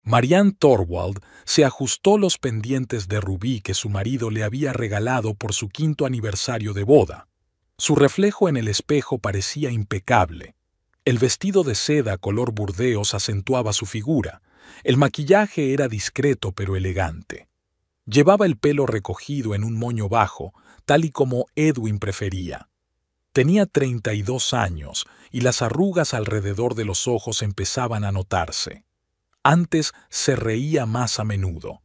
Marianne Thorwald se ajustó los pendientes de rubí que su marido le había regalado por su 5º aniversario de boda. Su reflejo en el espejo parecía impecable. El vestido de seda color burdeos acentuaba su figura. El maquillaje era discreto pero elegante. Llevaba el pelo recogido en un moño bajo, tal y como Edwin prefería. Tenía 32 años y las arrugas alrededor de los ojos empezaban a notarse. Antes se reía más a menudo.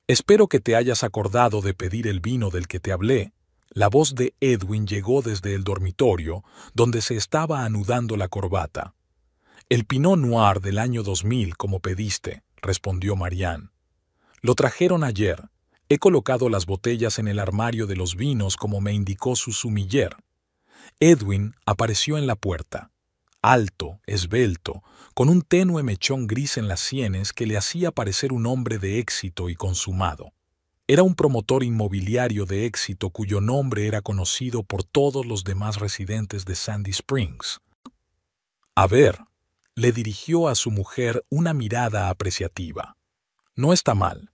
«Espero que te hayas acordado de pedir el vino del que te hablé». La voz de Edwin llegó desde el dormitorio, donde se estaba anudando la corbata. «El Pinot Noir del año 2000, como pediste», respondió Marianne. «Lo trajeron ayer. He colocado las botellas en el armario de los vinos como me indicó su sumiller». Edwin apareció en la puerta. Alto, esbelto, con un tenue mechón gris en las sienes que le hacía parecer un hombre de éxito y consumado. Era un promotor inmobiliario de éxito cuyo nombre era conocido por todos los demás residentes de Sandy Springs. «A ver», le dirigió a su mujer una mirada apreciativa. «No está mal,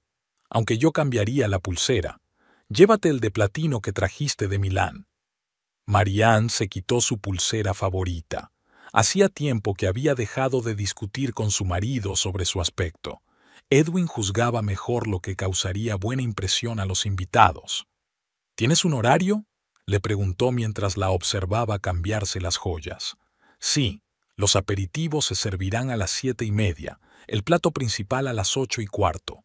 aunque yo cambiaría la pulsera. Llévate el de platino que trajiste de Milán». Marianne se quitó su pulsera favorita. Hacía tiempo que había dejado de discutir con su marido sobre su aspecto. Edwin juzgaba mejor lo que causaría buena impresión a los invitados. «¿Tienes un horario?», le preguntó mientras la observaba cambiarse las joyas. «Sí, los aperitivos se servirán a las 7:30, el plato principal a las 8:15,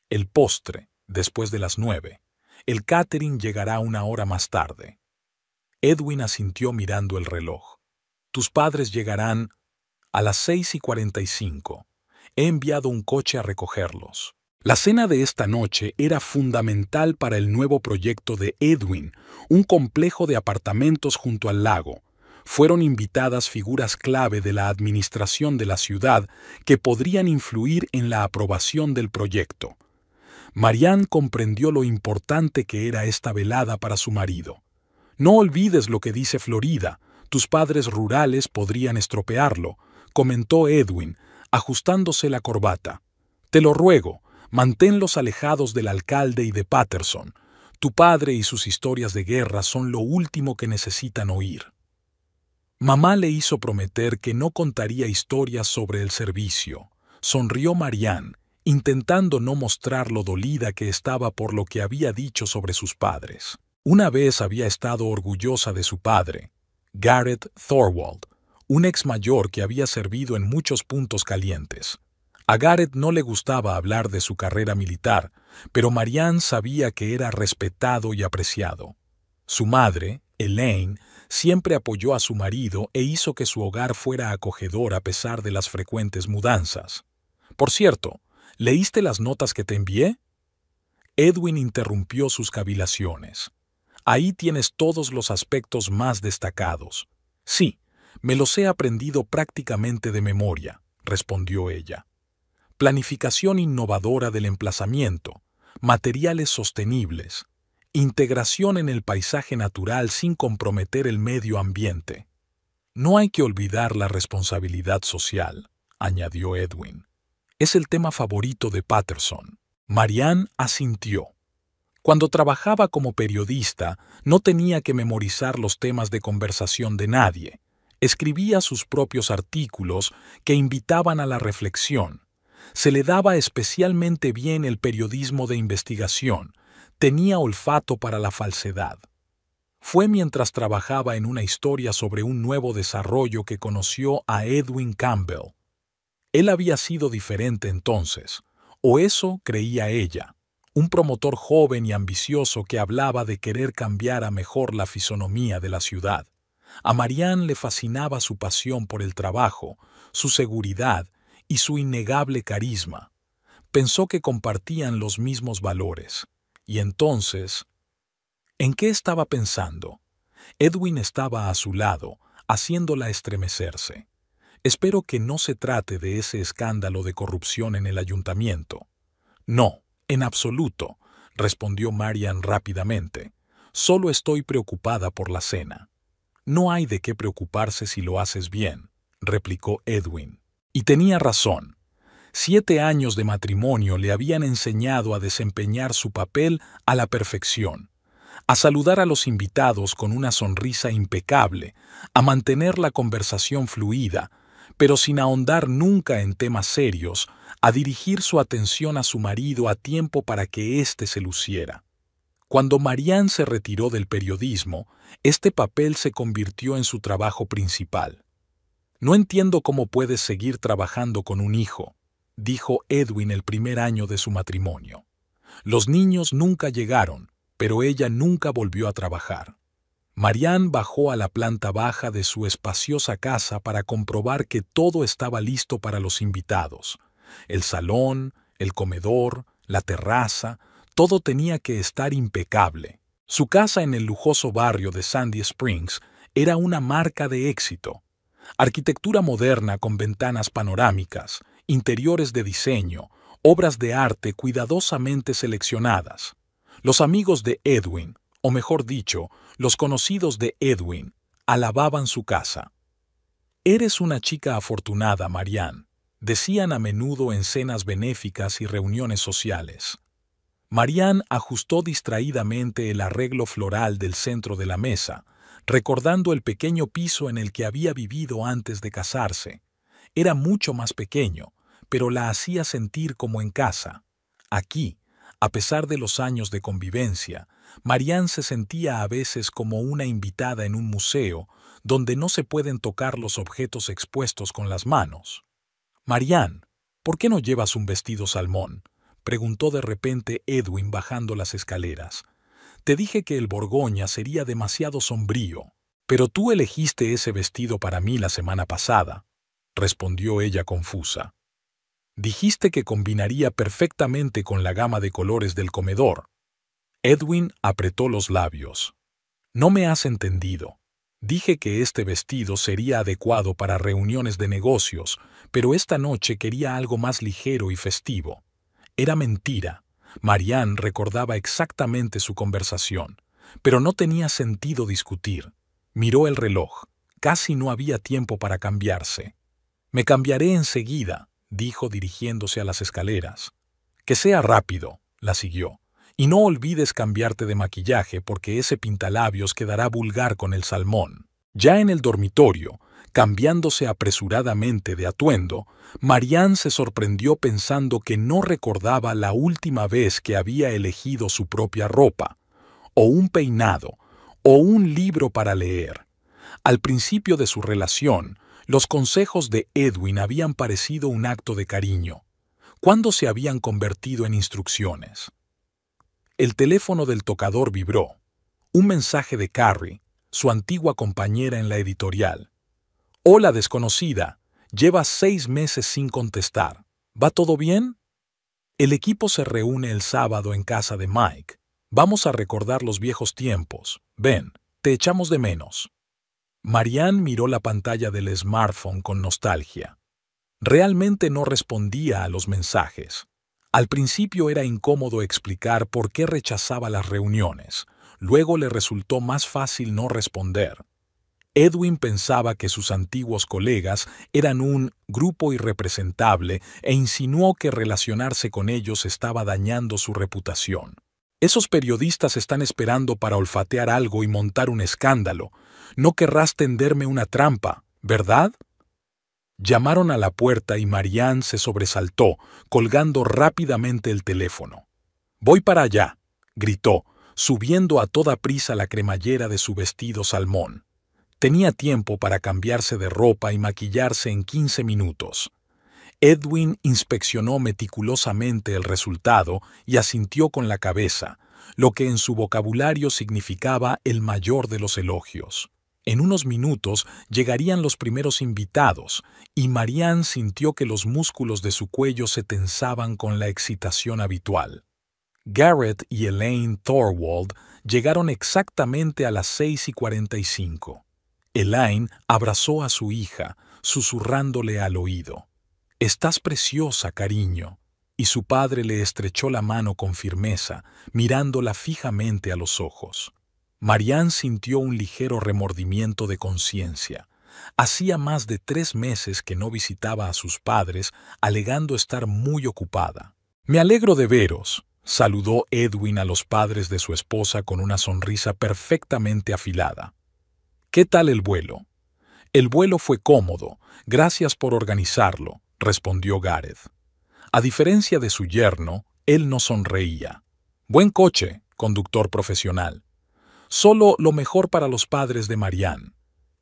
el postre después de las 9. El catering llegará 1 hora más tarde». Edwin asintió mirando el reloj. «Tus padres llegarán a las 6:45. He enviado un coche a recogerlos». La cena de esta noche era fundamental para el nuevo proyecto de Edwin, un complejo de apartamentos junto al lago. Fueron invitadas figuras clave de la administración de la ciudad que podrían influir en la aprobación del proyecto. Marianne comprendió lo importante que era esta velada para su marido. «No olvides lo que dice Florida, tus padres rurales podrían estropearlo», comentó Edwin, ajustándose la corbata. «Te lo ruego, manténlos alejados del alcalde y de Patterson. Tu padre y sus historias de guerra son lo último que necesitan oír». Mamá le hizo prometer que no contaría historias sobre el servicio. Sonrió Marianne, intentando no mostrar lo dolida que estaba por lo que había dicho sobre sus padres. Una vez había estado orgullosa de su padre, Garrett Thorwald, un ex mayor que había servido en muchos puntos calientes. A Garrett no le gustaba hablar de su carrera militar, pero Marianne sabía que era respetado y apreciado. Su madre, Elaine, siempre apoyó a su marido e hizo que su hogar fuera acogedor a pesar de las frecuentes mudanzas. «Por cierto, ¿leíste las notas que te envié?». Edwin interrumpió sus cavilaciones. «Ahí tienes todos los aspectos más destacados». «Sí, me los he aprendido prácticamente de memoria», respondió ella. «Planificación innovadora del emplazamiento, materiales sostenibles, integración en el paisaje natural sin comprometer el medio ambiente. No hay que olvidar la responsabilidad social», añadió Edwin. «Es el tema favorito de Patterson». Marianne asintió. Cuando trabajaba como periodista, no tenía que memorizar los temas de conversación de nadie. Escribía sus propios artículos que invitaban a la reflexión. Se le daba especialmente bien el periodismo de investigación. Tenía olfato para la falsedad. Fue mientras trabajaba en una historia sobre un nuevo desarrollo que conoció a Edwin Campbell. Él había sido diferente entonces, o eso creía ella. Un promotor joven y ambicioso que hablaba de querer cambiar a mejor la fisonomía de la ciudad. A Marianne le fascinaba su pasión por el trabajo, su seguridad y su innegable carisma. Pensó que compartían los mismos valores. Y entonces, ¿en qué estaba pensando? Edwin estaba a su lado, haciéndola estremecerse. «Espero que no se trate de ese escándalo de corrupción en el ayuntamiento». «No, en absoluto», respondió Marianne rápidamente. «Solo estoy preocupada por la cena». «No hay de qué preocuparse si lo haces bien», replicó Edwin. Y tenía razón. 7 años de matrimonio le habían enseñado a desempeñar su papel a la perfección, a saludar a los invitados con una sonrisa impecable, a mantener la conversación fluida, pero sin ahondar nunca en temas serios, a dirigir su atención a su marido a tiempo para que éste se luciera. Cuando Marianne se retiró del periodismo, este papel se convirtió en su trabajo principal. «No entiendo cómo puedes seguir trabajando con un hijo», dijo Edwin el primer año de su matrimonio. Los niños nunca llegaron, pero ella nunca volvió a trabajar. Marianne bajó a la planta baja de su espaciosa casa para comprobar que todo estaba listo para los invitados. El salón, el comedor, la terraza, todo tenía que estar impecable. Su casa en el lujoso barrio de Sandy Springs era una marca de éxito. Arquitectura moderna con ventanas panorámicas, interiores de diseño, obras de arte cuidadosamente seleccionadas. Los amigos de Edwin, o mejor dicho, los conocidos de Edwin, alababan su casa. «Eres una chica afortunada, Marianne», decían a menudo en cenas benéficas y reuniones sociales. Marianne ajustó distraídamente el arreglo floral del centro de la mesa, recordando el pequeño piso en el que había vivido antes de casarse. Era mucho más pequeño, pero la hacía sentir como en casa. Aquí, a pesar de los años de convivencia, Marianne se sentía a veces como una invitada en un museo donde no se pueden tocar los objetos expuestos con las manos. «Marianne, ¿por qué no llevas un vestido salmón?», preguntó de repente Edwin bajando las escaleras. «Te dije que el Borgoña sería demasiado sombrío, pero tú elegiste ese vestido para mí la semana pasada», respondió ella confusa. «Dijiste que combinaría perfectamente con la gama de colores del comedor». Edwin apretó los labios. «No me has entendido. Dije que este vestido sería adecuado para reuniones de negocios, pero esta noche quería algo más ligero y festivo». Era mentira. Marianne recordaba exactamente su conversación, pero no tenía sentido discutir. Miró el reloj. Casi no había tiempo para cambiarse. «Me cambiaré enseguida», dijo dirigiéndose a las escaleras. «Que sea rápido», la siguió. «Y no olvides cambiarte de maquillaje porque ese pintalabios quedará vulgar con el salmón». Ya en el dormitorio, cambiándose apresuradamente de atuendo, Marianne se sorprendió pensando que no recordaba la última vez que había elegido su propia ropa, o un peinado, o un libro para leer. Al principio de su relación, los consejos de Edwin habían parecido un acto de cariño. ¿Cuándo se habían convertido en instrucciones? El teléfono del tocador vibró. Un mensaje de Carrie, su antigua compañera en la editorial. «Hola, desconocida. Llevas 6 meses sin contestar. ¿Va todo bien?» «El equipo se reúne el sábado en casa de Mike. Vamos a recordar los viejos tiempos. Ven, te echamos de menos». Marianne miró la pantalla del smartphone con nostalgia. Realmente no respondía a los mensajes. Al principio era incómodo explicar por qué rechazaba las reuniones. Luego le resultó más fácil no responder. Edwin pensaba que sus antiguos colegas eran un grupo irrepresentable e insinuó que relacionarse con ellos estaba dañando su reputación. «Esos periodistas están esperando para olfatear algo y montar un escándalo. No querrás tenderme una trampa, ¿verdad?». Llamaron a la puerta y Marianne se sobresaltó, colgando rápidamente el teléfono. «Voy para allá», gritó, subiendo a toda prisa la cremallera de su vestido salmón. Tenía tiempo para cambiarse de ropa y maquillarse en 15 minutos. Edwin inspeccionó meticulosamente el resultado y asintió con la cabeza, lo que en su vocabulario significaba el mayor de los elogios. En unos minutos llegarían los primeros invitados, y Marianne sintió que los músculos de su cuello se tensaban con la excitación habitual. Garrett y Elaine Thorwald llegaron exactamente a las 6:45. Elaine abrazó a su hija, susurrándole al oído. «Estás preciosa, cariño», y su padre le estrechó la mano con firmeza, mirándola fijamente a los ojos. Marianne sintió un ligero remordimiento de conciencia. Hacía más de 3 meses que no visitaba a sus padres, alegando estar muy ocupada. «Me alegro de veros», saludó Edwin a los padres de su esposa con una sonrisa perfectamente afilada. «¿Qué tal el vuelo?» «El vuelo fue cómodo, gracias por organizarlo», respondió Gareth. A diferencia de su yerno, él no sonreía. «Buen coche, conductor profesional. Solo lo mejor para los padres de Marianne».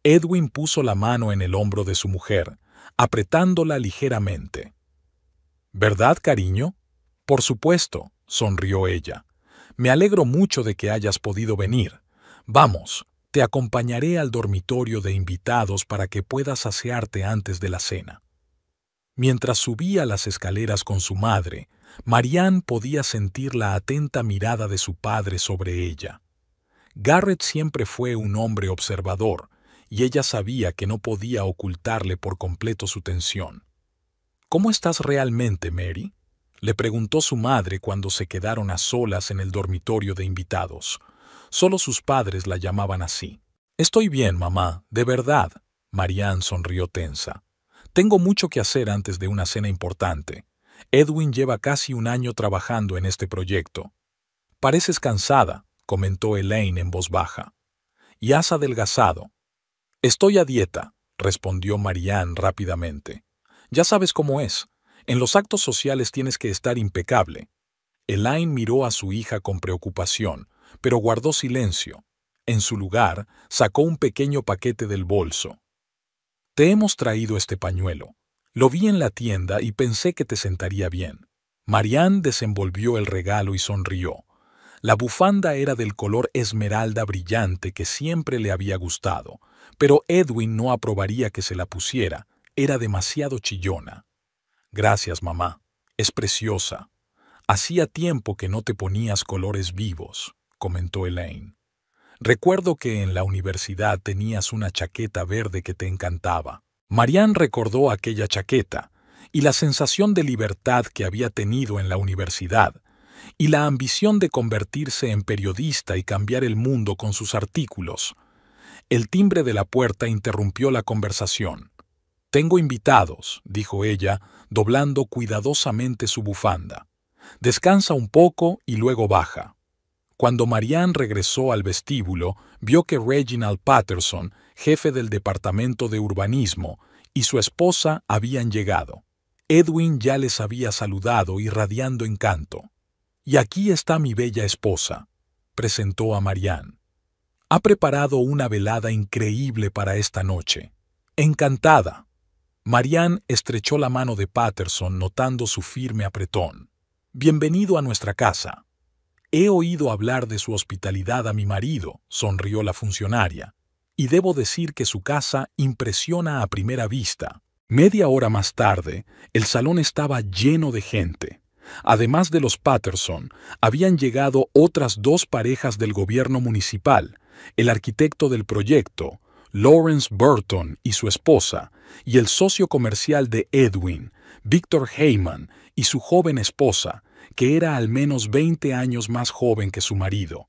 Edwin puso la mano en el hombro de su mujer, apretándola ligeramente. «¿Verdad, cariño?» «Por supuesto», sonrió ella. «Me alegro mucho de que hayas podido venir. Vamos, te acompañaré al dormitorio de invitados para que puedas asearte antes de la cena». Mientras subía las escaleras con su madre, Marianne podía sentir la atenta mirada de su padre sobre ella. Gareth siempre fue un hombre observador, y ella sabía que no podía ocultarle por completo su tensión. «¿Cómo estás realmente, Mary?», le preguntó su madre cuando se quedaron a solas en el dormitorio de invitados. Solo sus padres la llamaban así. «Estoy bien, mamá, de verdad», Marianne sonrió tensa. «Tengo mucho que hacer antes de una cena importante. Edwin lleva casi un año trabajando en este proyecto». «Pareces cansada», comentó Elaine en voz baja. «Y has adelgazado». «Estoy a dieta», respondió Marianne rápidamente. «Ya sabes cómo es. En los actos sociales tienes que estar impecable». Elaine miró a su hija con preocupación, pero guardó silencio. En su lugar, sacó un pequeño paquete del bolso. «Te hemos traído este pañuelo. Lo vi en la tienda y pensé que te sentaría bien». Marianne desenvolvió el regalo y sonrió. La bufanda era del color esmeralda brillante que siempre le había gustado, pero Edwin no aprobaría que se la pusiera. Era demasiado chillona. «Gracias, mamá. Es preciosa. Hacía tiempo que no te ponías colores vivos», comentó Elaine. «Recuerdo que en la universidad tenías una chaqueta verde que te encantaba». Marianne recordó aquella chaqueta y la sensación de libertad que había tenido en la universidad, y la ambición de convertirse en periodista y cambiar el mundo con sus artículos. El timbre de la puerta interrumpió la conversación. «Tengo invitados», dijo ella, doblando cuidadosamente su bufanda. «Descansa un poco y luego baja». Cuando Marianne regresó al vestíbulo, vio que Reginald Patterson, jefe del departamento de urbanismo, y su esposa habían llegado. Edwin ya les había saludado irradiando encanto. «Y aquí está mi bella esposa», presentó a Marianne. «Ha preparado una velada increíble para esta noche. Encantada». Marianne estrechó la mano de Patterson notando su firme apretón. «Bienvenido a nuestra casa». «He oído hablar de su hospitalidad a mi marido», sonrió la funcionaria, «y debo decir que su casa impresiona a primera vista». Media hora más tarde, el salón estaba lleno de gente. Además de los Patterson, habían llegado otras 2 parejas del gobierno municipal, el arquitecto del proyecto, Lawrence Burton y su esposa, y el socio comercial de Edwin, Victor Heyman, y su joven esposa, que era al menos 20 años más joven que su marido.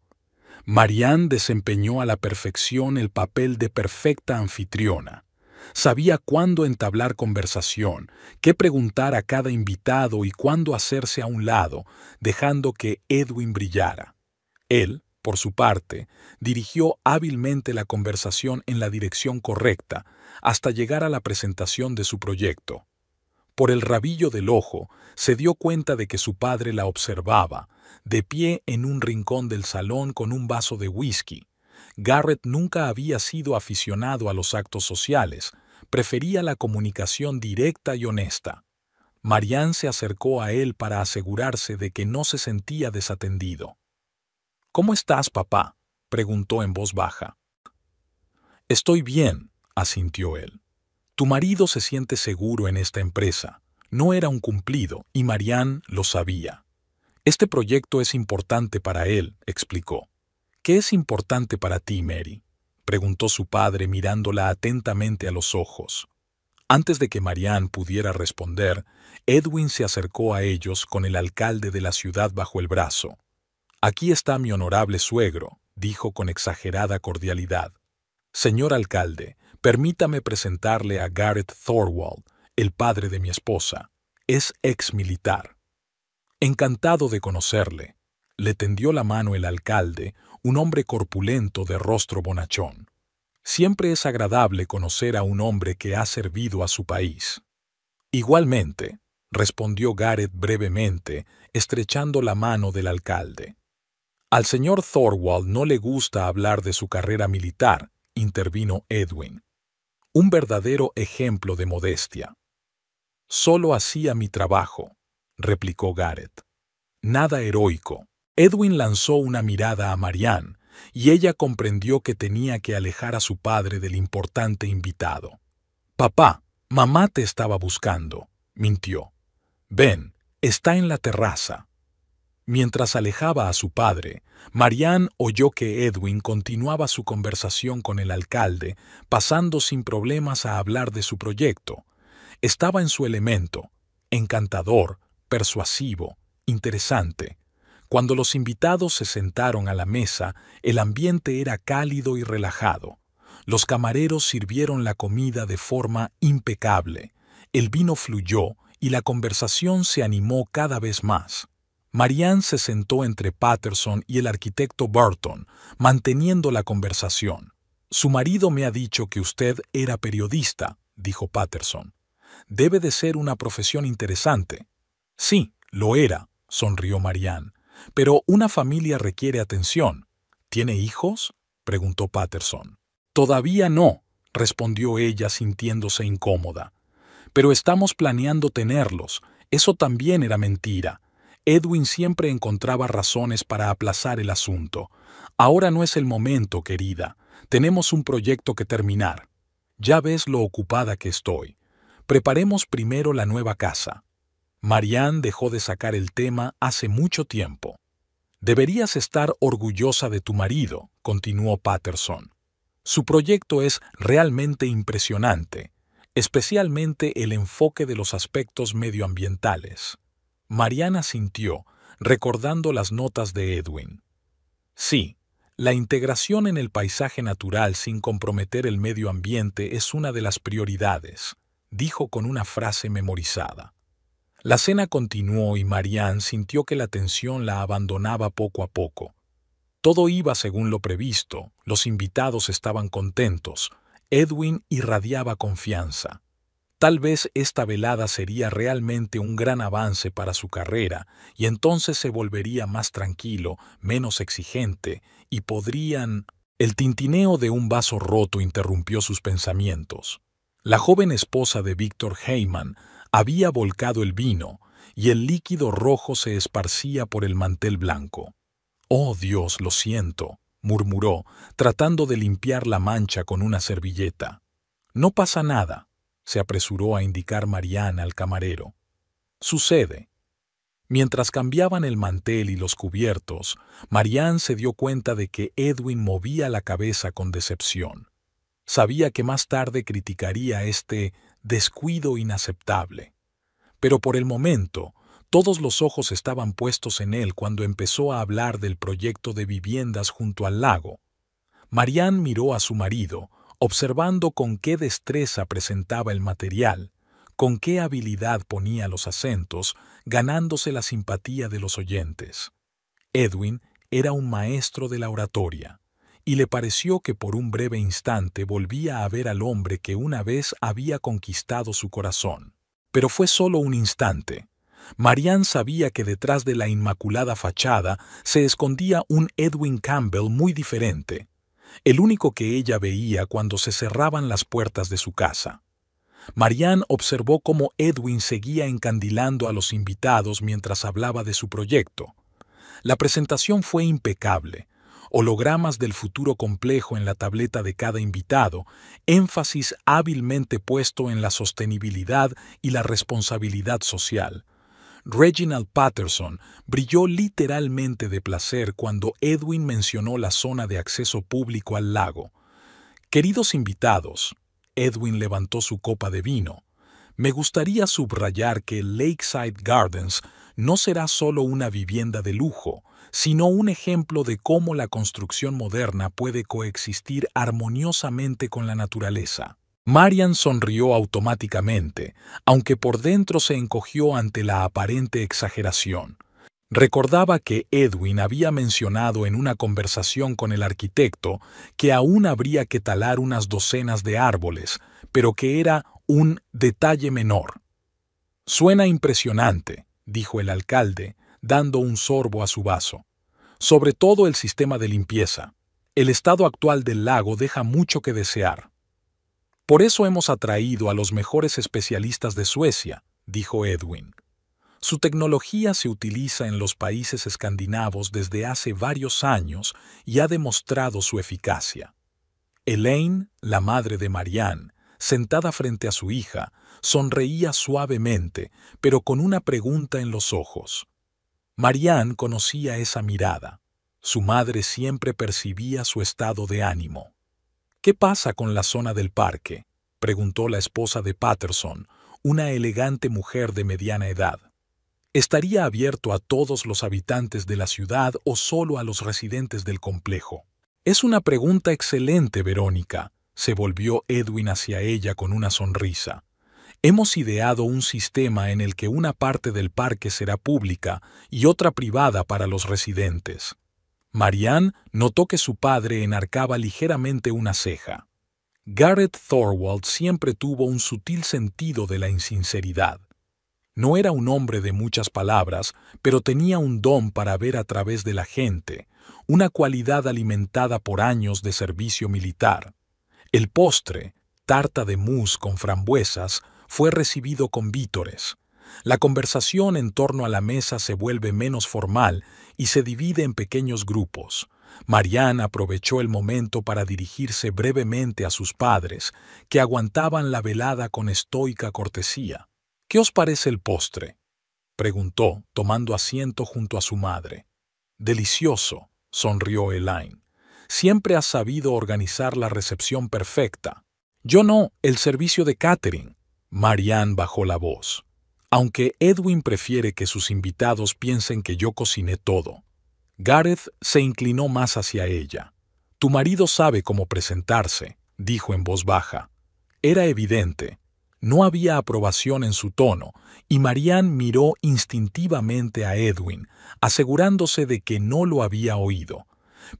Marianne desempeñó a la perfección el papel de perfecta anfitriona. Sabía cuándo entablar conversación, qué preguntar a cada invitado y cuándo hacerse a un lado, dejando que Edwin brillara. Él, por su parte, dirigió hábilmente la conversación en la dirección correcta, hasta llegar a la presentación de su proyecto. Por el rabillo del ojo, se dio cuenta de que su padre la observaba, de pie en un rincón del salón con un vaso de whisky. Gareth nunca había sido aficionado a los actos sociales, prefería la comunicación directa y honesta. Marianne se acercó a él para asegurarse de que no se sentía desatendido. «¿Cómo estás, papá?», preguntó en voz baja. «Estoy bien», asintió él. «Tu marido se siente seguro en esta empresa. No era un cumplido, y Marianne lo sabía. Este proyecto es importante para él», explicó. «¿Qué es importante para ti, Mary?», preguntó su padre mirándola atentamente a los ojos. Antes de que Marianne pudiera responder, Edwin se acercó a ellos con el alcalde de la ciudad bajo el brazo. «Aquí está mi honorable suegro», dijo con exagerada cordialidad. «Señor alcalde, Permítame presentarle a Gareth Thorwald, el padre de mi esposa. Es ex militar. Encantado de conocerle. Le tendió la mano el alcalde, un hombre corpulento de rostro bonachón. Siempre es agradable conocer a un hombre que ha servido a su país. Igualmente, respondió Gareth brevemente, estrechando la mano del alcalde. Al señor Thorwald no le gusta hablar de su carrera militar, intervino Edwin. Un verdadero ejemplo de modestia. Solo hacía mi trabajo, replicó Gareth. Nada heroico. Edwin lanzó una mirada a Marianne, y ella comprendió que tenía que alejar a su padre del importante invitado. «Papá, mamá te estaba buscando», mintió. «Ven, está en la terraza». Mientras alejaba a su padre, Marianne oyó que Edwin continuaba su conversación con el alcalde, pasando sin problemas a hablar de su proyecto. Estaba en su elemento, encantador, persuasivo, interesante. Cuando los invitados se sentaron a la mesa, el ambiente era cálido y relajado. Los camareros sirvieron la comida de forma impecable. El vino fluyó y la conversación se animó cada vez más. Marianne se sentó entre Patterson y el arquitecto Burton, manteniendo la conversación. «Su marido me ha dicho que usted era periodista», dijo Patterson. «Debe de ser una profesión interesante». «Sí, lo era», sonrió Marianne. «Pero una familia requiere atención». «¿Tiene hijos?», preguntó Patterson. «Todavía no», respondió ella sintiéndose incómoda. «Pero estamos planeando tenerlos. Eso también era mentira». Edwin siempre encontraba razones para aplazar el asunto. «Ahora no es el momento, querida. Tenemos un proyecto que terminar. Ya ves lo ocupada que estoy. Preparemos primero la nueva casa». Marianne dejó de sacar el tema hace mucho tiempo. «Deberías estar orgullosa de tu marido», continuó Patterson. «Su proyecto es realmente impresionante, especialmente el enfoque de los aspectos medioambientales». Marianne asintió, recordando las notas de Edwin. «Sí, la integración en el paisaje natural sin comprometer el medio ambiente es una de las prioridades», dijo con una frase memorizada. La cena continuó y Marianne sintió que la tensión la abandonaba poco a poco. Todo iba según lo previsto, los invitados estaban contentos, Edwin irradiaba confianza. Tal vez esta velada sería realmente un gran avance para su carrera, y entonces se volvería más tranquilo, menos exigente, y podrían... El tintineo de un vaso roto interrumpió sus pensamientos. La joven esposa de Victor Heyman había volcado el vino, y el líquido rojo se esparcía por el mantel blanco. «Oh, Dios, lo siento», murmuró, tratando de limpiar la mancha con una servilleta. «No pasa nada», se apresuró a indicar Marianne al camarero. «Sucede». Mientras cambiaban el mantel y los cubiertos, Marianne se dio cuenta de que Edwin movía la cabeza con decepción. Sabía que más tarde criticaría este descuido inaceptable. Pero por el momento, todos los ojos estaban puestos en él cuando empezó a hablar del proyecto de viviendas junto al lago. Marianne miró a su marido, observando con qué destreza presentaba el material, con qué habilidad ponía los acentos, ganándose la simpatía de los oyentes. Edwin era un maestro de la oratoria, y le pareció que por un breve instante volvía a ver al hombre que una vez había conquistado su corazón. Pero fue solo un instante. Marianne sabía que detrás de la inmaculada fachada se escondía un Edwin Campbell muy diferente, el único que ella veía cuando se cerraban las puertas de su casa. Marianne observó cómo Edwin seguía encandilando a los invitados mientras hablaba de su proyecto. La presentación fue impecable. Hologramas del futuro complejo en la tableta de cada invitado, énfasis hábilmente puesto en la sostenibilidad y la responsabilidad social. Reginald Patterson brilló literalmente de placer cuando Edwin mencionó la zona de acceso público al lago. «Queridos invitados», Edwin levantó su copa de vino, «me gustaría subrayar que Lakeside Gardens no será solo una vivienda de lujo, sino un ejemplo de cómo la construcción moderna puede coexistir armoniosamente con la naturaleza. Marian sonrió automáticamente, aunque por dentro se encogió ante la aparente exageración. Recordaba que Edwin había mencionado en una conversación con el arquitecto que aún habría que talar unas docenas de árboles, pero que era un detalle menor. «Suena impresionante», dijo el alcalde, dando un sorbo a su vaso. «Sobre todo el sistema de limpieza. El estado actual del lago deja mucho que desear». «Por eso hemos atraído a los mejores especialistas de Suecia», dijo Edwin. «Su tecnología se utiliza en los países escandinavos desde hace varios años y ha demostrado su eficacia». Elaine, la madre de Marianne, sentada frente a su hija, sonreía suavemente, pero con una pregunta en los ojos. Marianne conocía esa mirada. Su madre siempre percibía su estado de ánimo. «¿Qué pasa con la zona del parque?», preguntó la esposa de Patterson, una elegante mujer de mediana edad. ¿Estaría abierto a todos los habitantes de la ciudad o solo a los residentes del complejo? «Es una pregunta excelente, Verónica», se volvió Edwin hacia ella con una sonrisa. «Hemos ideado un sistema en el que una parte del parque será pública y otra privada para los residentes». Marianne notó que su padre enarcaba ligeramente una ceja. Gareth Thorwald siempre tuvo un sutil sentido de la insinceridad. No era un hombre de muchas palabras, pero tenía un don para ver a través de la gente, una cualidad alimentada por años de servicio militar. El postre, tarta de mousse con frambuesas, fue recibido con vítores. La conversación en torno a la mesa se vuelve menos formal y se divide en pequeños grupos. Marianne aprovechó el momento para dirigirse brevemente a sus padres, que aguantaban la velada con estoica cortesía. «¿Qué os parece el postre?», preguntó, tomando asiento junto a su madre. «Delicioso», sonrió Elaine. «Siempre has sabido organizar la recepción perfecta». «Yo no, el servicio de catering». Marianne bajó la voz. «Aunque Edwin prefiere que sus invitados piensen que yo cociné todo». Gareth se inclinó más hacia ella. «Tu marido sabe cómo presentarse», dijo en voz baja. Era evidente. No había aprobación en su tono, y Marianne miró instintivamente a Edwin, asegurándose de que no lo había oído.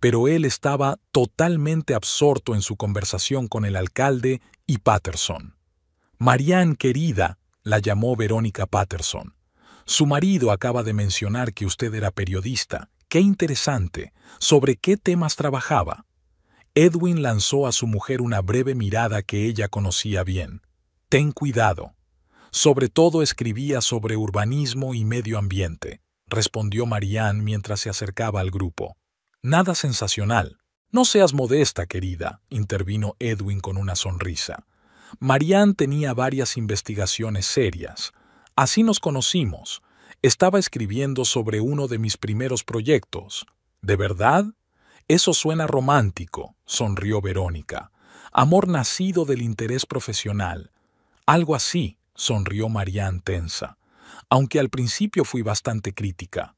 Pero él estaba totalmente absorto en su conversación con el alcalde y Patterson. «Marianne, querida», la llamó Verónica Patterson. «Su marido acaba de mencionar que usted era periodista. ¡Qué interesante! ¿Sobre qué temas trabajaba?». Edwin lanzó a su mujer una breve mirada que ella conocía bien. «Ten cuidado». «Sobre todo escribía sobre urbanismo y medio ambiente», respondió Marianne mientras se acercaba al grupo. «Nada sensacional». «No seas modesta, querida», intervino Edwin con una sonrisa. «Marianne tenía varias investigaciones serias. Así nos conocimos. Estaba escribiendo sobre uno de mis primeros proyectos». «¿De verdad?». «Eso suena romántico», sonrió Verónica. «Amor nacido del interés profesional». «Algo así», sonrió Marianne tensa, aunque al principio fui bastante crítica.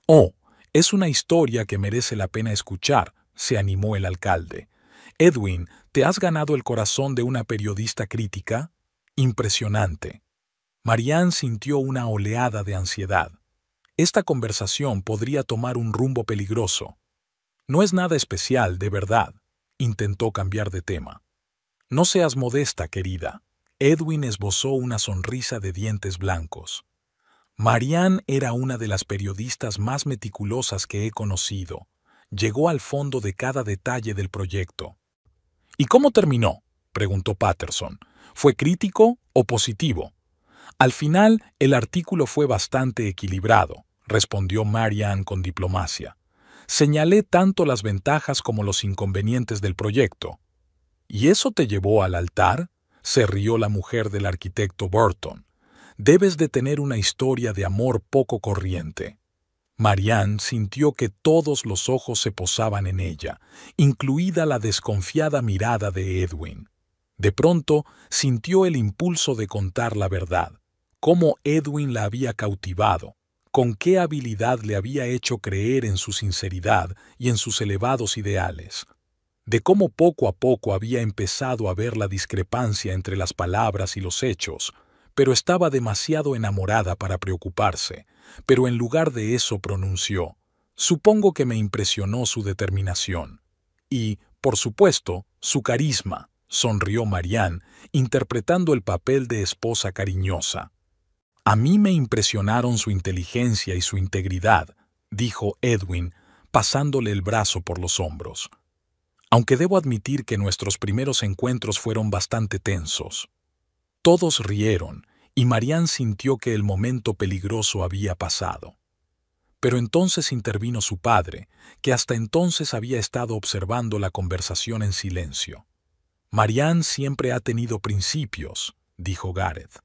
«Oh, es una historia que merece la pena escuchar», se animó el alcalde. «Edwin, ¿te has ganado el corazón de una periodista crítica?». «Impresionante». Marianne sintió una oleada de ansiedad. Esta conversación podría tomar un rumbo peligroso. «No es nada especial, de verdad», intentó cambiar de tema. «No seas modesta, querida». Edwin esbozó una sonrisa de dientes blancos. Marianne era una de las periodistas más meticulosas que he conocido. Llegó al fondo de cada detalle del proyecto. «¿Y cómo terminó?», preguntó Patterson. «¿Fue crítico o positivo?». «Al final, el artículo fue bastante equilibrado», respondió Marianne con diplomacia. «Señalé tanto las ventajas como los inconvenientes del proyecto». «¿Y eso te llevó al altar?», se rió la mujer del arquitecto Burton. «Debes de tener una historia de amor poco corriente». Marianne sintió que todos los ojos se posaban en ella, incluida la desconfiada mirada de Edwin. De pronto sintió el impulso de contar la verdad, cómo Edwin la había cautivado, con qué habilidad le había hecho creer en su sinceridad y en sus elevados ideales, de cómo poco a poco había empezado a ver la discrepancia entre las palabras y los hechos, pero estaba demasiado enamorada para preocuparse, pero en lugar de eso pronunció: «Supongo que me impresionó su determinación. Y, por supuesto, su carisma», sonrió Marianne, interpretando el papel de esposa cariñosa. «A mí me impresionaron su inteligencia y su integridad», dijo Edwin, pasándole el brazo por los hombros. «Aunque debo admitir que nuestros primeros encuentros fueron bastante tensos». Todos rieron, y Marianne sintió que el momento peligroso había pasado. Pero entonces intervino su padre, que hasta entonces había estado observando la conversación en silencio. «Marianne siempre ha tenido principios», dijo Gareth.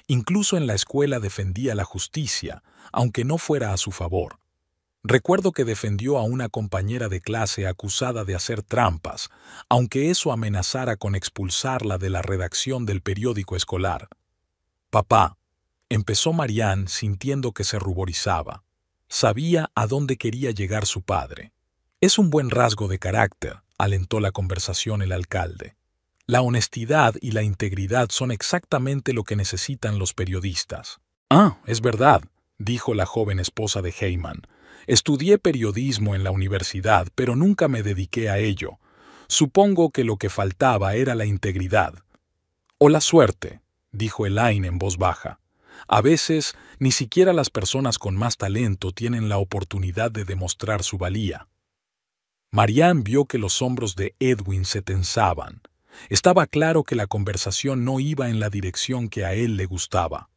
«Incluso en la escuela defendía la justicia, aunque no fuera a su favor. Recuerdo que defendió a una compañera de clase acusada de hacer trampas, aunque eso amenazara con expulsarla de la redacción del periódico escolar». «Papá», empezó Marianne sintiendo que se ruborizaba. Sabía a dónde quería llegar su padre. «Es un buen rasgo de carácter», alentó la conversación el alcalde. «La honestidad y la integridad son exactamente lo que necesitan los periodistas». «Ah, es verdad», dijo la joven esposa de Heyman. «Estudié periodismo en la universidad, pero nunca me dediqué a ello. Supongo que lo que faltaba era la integridad». «O la suerte», dijo Elaine en voz baja. «A veces, ni siquiera las personas con más talento tienen la oportunidad de demostrar su valía». Marianne vio que los hombros de Edwin se tensaban. Estaba claro que la conversación no iba en la dirección que a él le gustaba.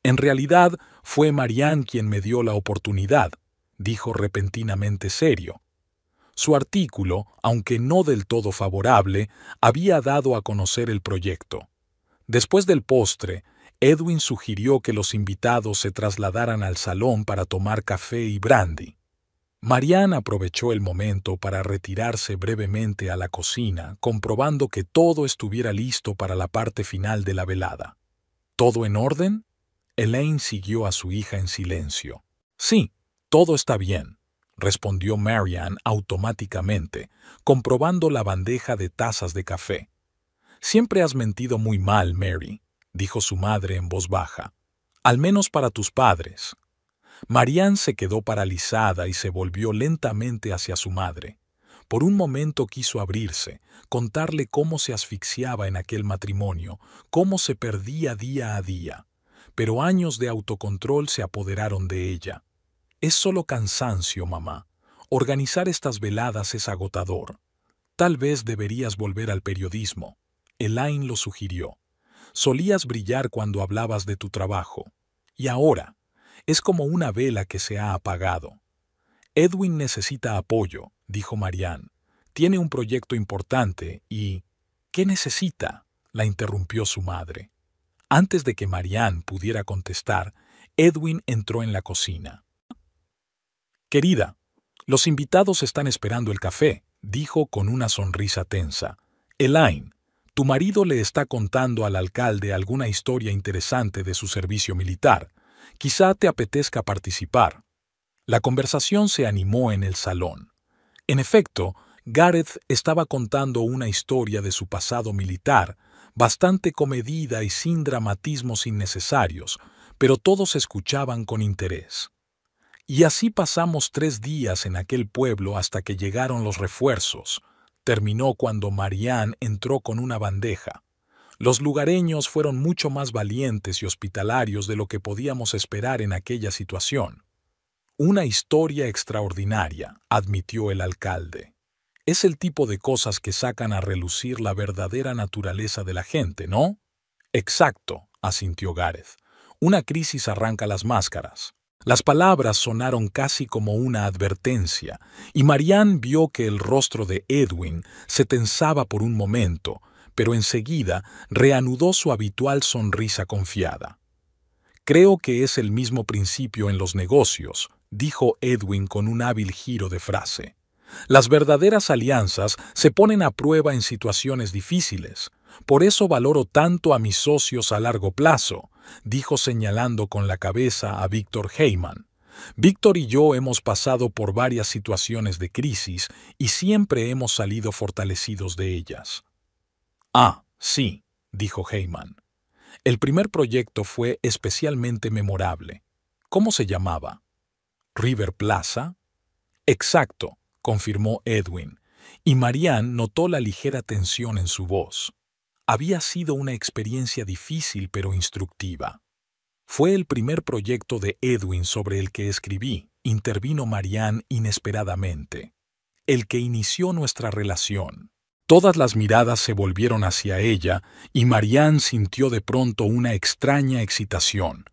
«En realidad, fue Marianne quien me dio la oportunidad», dijo repentinamente serio. Su artículo, aunque no del todo favorable, había dado a conocer el proyecto. Después del postre, Edwin sugirió que los invitados se trasladaran al salón para tomar café y brandy. Marianne aprovechó el momento para retirarse brevemente a la cocina, comprobando que todo estuviera listo para la parte final de la velada. «¿Todo en orden?», Elaine siguió a su hija en silencio. «Sí, todo está bien», respondió Marianne automáticamente, comprobando la bandeja de tazas de café. «Siempre has mentido muy mal, Mary», dijo su madre en voz baja. «Al menos para tus padres». Marianne se quedó paralizada y se volvió lentamente hacia su madre. Por un momento quiso abrirse, contarle cómo se asfixiaba en aquel matrimonio, cómo se perdía día a día. Pero años de autocontrol se apoderaron de ella. «Es solo cansancio, mamá. Organizar estas veladas es agotador. Tal vez deberías volver al periodismo». Elaine lo sugirió. «Solías brillar cuando hablabas de tu trabajo. Y ahora, es como una vela que se ha apagado». «Edwin necesita apoyo», dijo Marianne. «Tiene un proyecto importante y...» «¿Qué necesita?», la interrumpió su madre. Antes de que Marianne pudiera contestar, Edwin entró en la cocina. «Querida, los invitados están esperando el café», dijo con una sonrisa tensa. «Elaine, tu marido le está contando al alcalde alguna historia interesante de su servicio militar. Quizá te apetezca participar». La conversación se animó en el salón. En efecto, Gareth estaba contando una historia de su pasado militar, bastante comedida y sin dramatismos innecesarios, pero todos escuchaban con interés. «Y así pasamos 3 días en aquel pueblo hasta que llegaron los refuerzos», terminó cuando Marianne entró con una bandeja. «Los lugareños fueron mucho más valientes y hospitalarios de lo que podíamos esperar en aquella situación». «Una historia extraordinaria», admitió el alcalde. «Es el tipo de cosas que sacan a relucir la verdadera naturaleza de la gente, ¿no?» «Exacto», asintió Gareth. «Una crisis arranca las máscaras». Las palabras sonaron casi como una advertencia, y Marianne vio que el rostro de Edwin se tensaba por un momento, pero enseguida reanudó su habitual sonrisa confiada. «Creo que es el mismo principio en los negocios», dijo Edwin con un hábil giro de frase. «Las verdaderas alianzas se ponen a prueba en situaciones difíciles. Por eso valoro tanto a mis socios a largo plazo. dijo señalando con la cabeza a Víctor Heyman. Víctor y yo hemos pasado por varias situaciones de crisis y siempre hemos salido fortalecidos de ellas. Ah, sí, dijo Heyman. El primer proyecto fue especialmente memorable. ¿Cómo se llamaba? ¿River Plaza? Exacto, confirmó Edwin, y Marianne notó la ligera tensión en su voz. Había sido una experiencia difícil pero instructiva. Fue el primer proyecto de Edwin sobre el que escribí, intervino Marianne inesperadamente. El que inició nuestra relación. Todas las miradas se volvieron hacia ella y Marianne sintió de pronto una extraña excitación.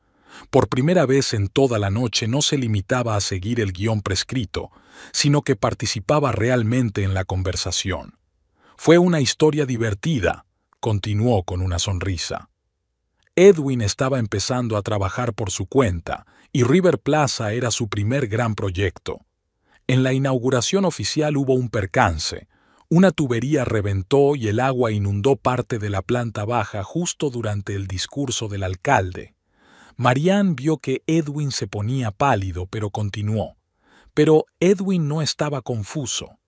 Por primera vez en toda la noche no se limitaba a seguir el guión prescrito, sino que participaba realmente en la conversación. Fue una historia divertida, continuó con una sonrisa. Edwin estaba empezando a trabajar por su cuenta y River Plaza era su primer gran proyecto. En la inauguración oficial hubo un percance. Una tubería reventó y el agua inundó parte de la planta baja justo durante el discurso del alcalde. Marianne vio que Edwin se ponía pálido, pero continuó. Pero Edwin no estaba confuso.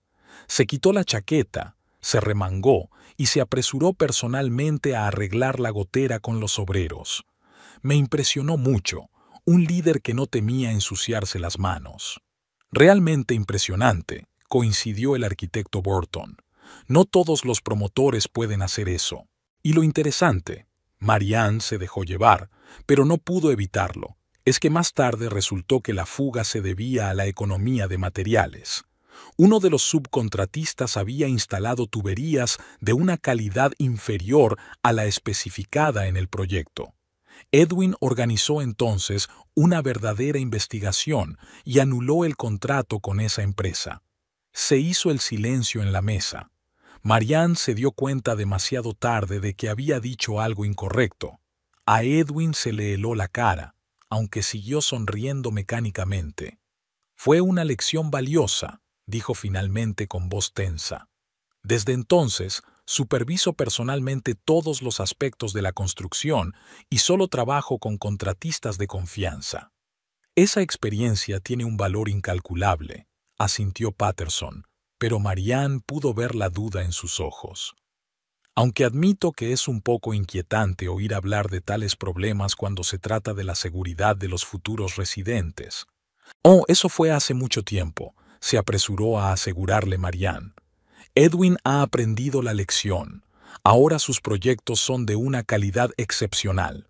Se quitó la chaqueta, se remangó y se apresuró personalmente a arreglar la gotera con los obreros. Me impresionó mucho, un líder que no temía ensuciarse las manos. Realmente impresionante, coincidió el arquitecto Burton. No todos los promotores pueden hacer eso. Y lo interesante, Marianne se dejó llevar, pero no pudo evitarlo, es que más tarde resultó que la fuga se debía a la economía de materiales. Uno de los subcontratistas había instalado tuberías de una calidad inferior a la especificada en el proyecto. Edwin organizó entonces una verdadera investigación y anuló el contrato con esa empresa. Se hizo el silencio en la mesa. Marianne se dio cuenta demasiado tarde de que había dicho algo incorrecto. A Edwin se le heló la cara, aunque siguió sonriendo mecánicamente. Fue una lección valiosa, dijo finalmente con voz tensa. Desde entonces, superviso personalmente todos los aspectos de la construcción y solo trabajo con contratistas de confianza. Esa experiencia tiene un valor incalculable, asintió Patterson, pero Marianne pudo ver la duda en sus ojos. Aunque admito que es un poco inquietante oír hablar de tales problemas cuando se trata de la seguridad de los futuros residentes. Oh, eso fue hace mucho tiempo, se apresuró a asegurarle Marianne. Edwin ha aprendido la lección. Ahora sus proyectos son de una calidad excepcional.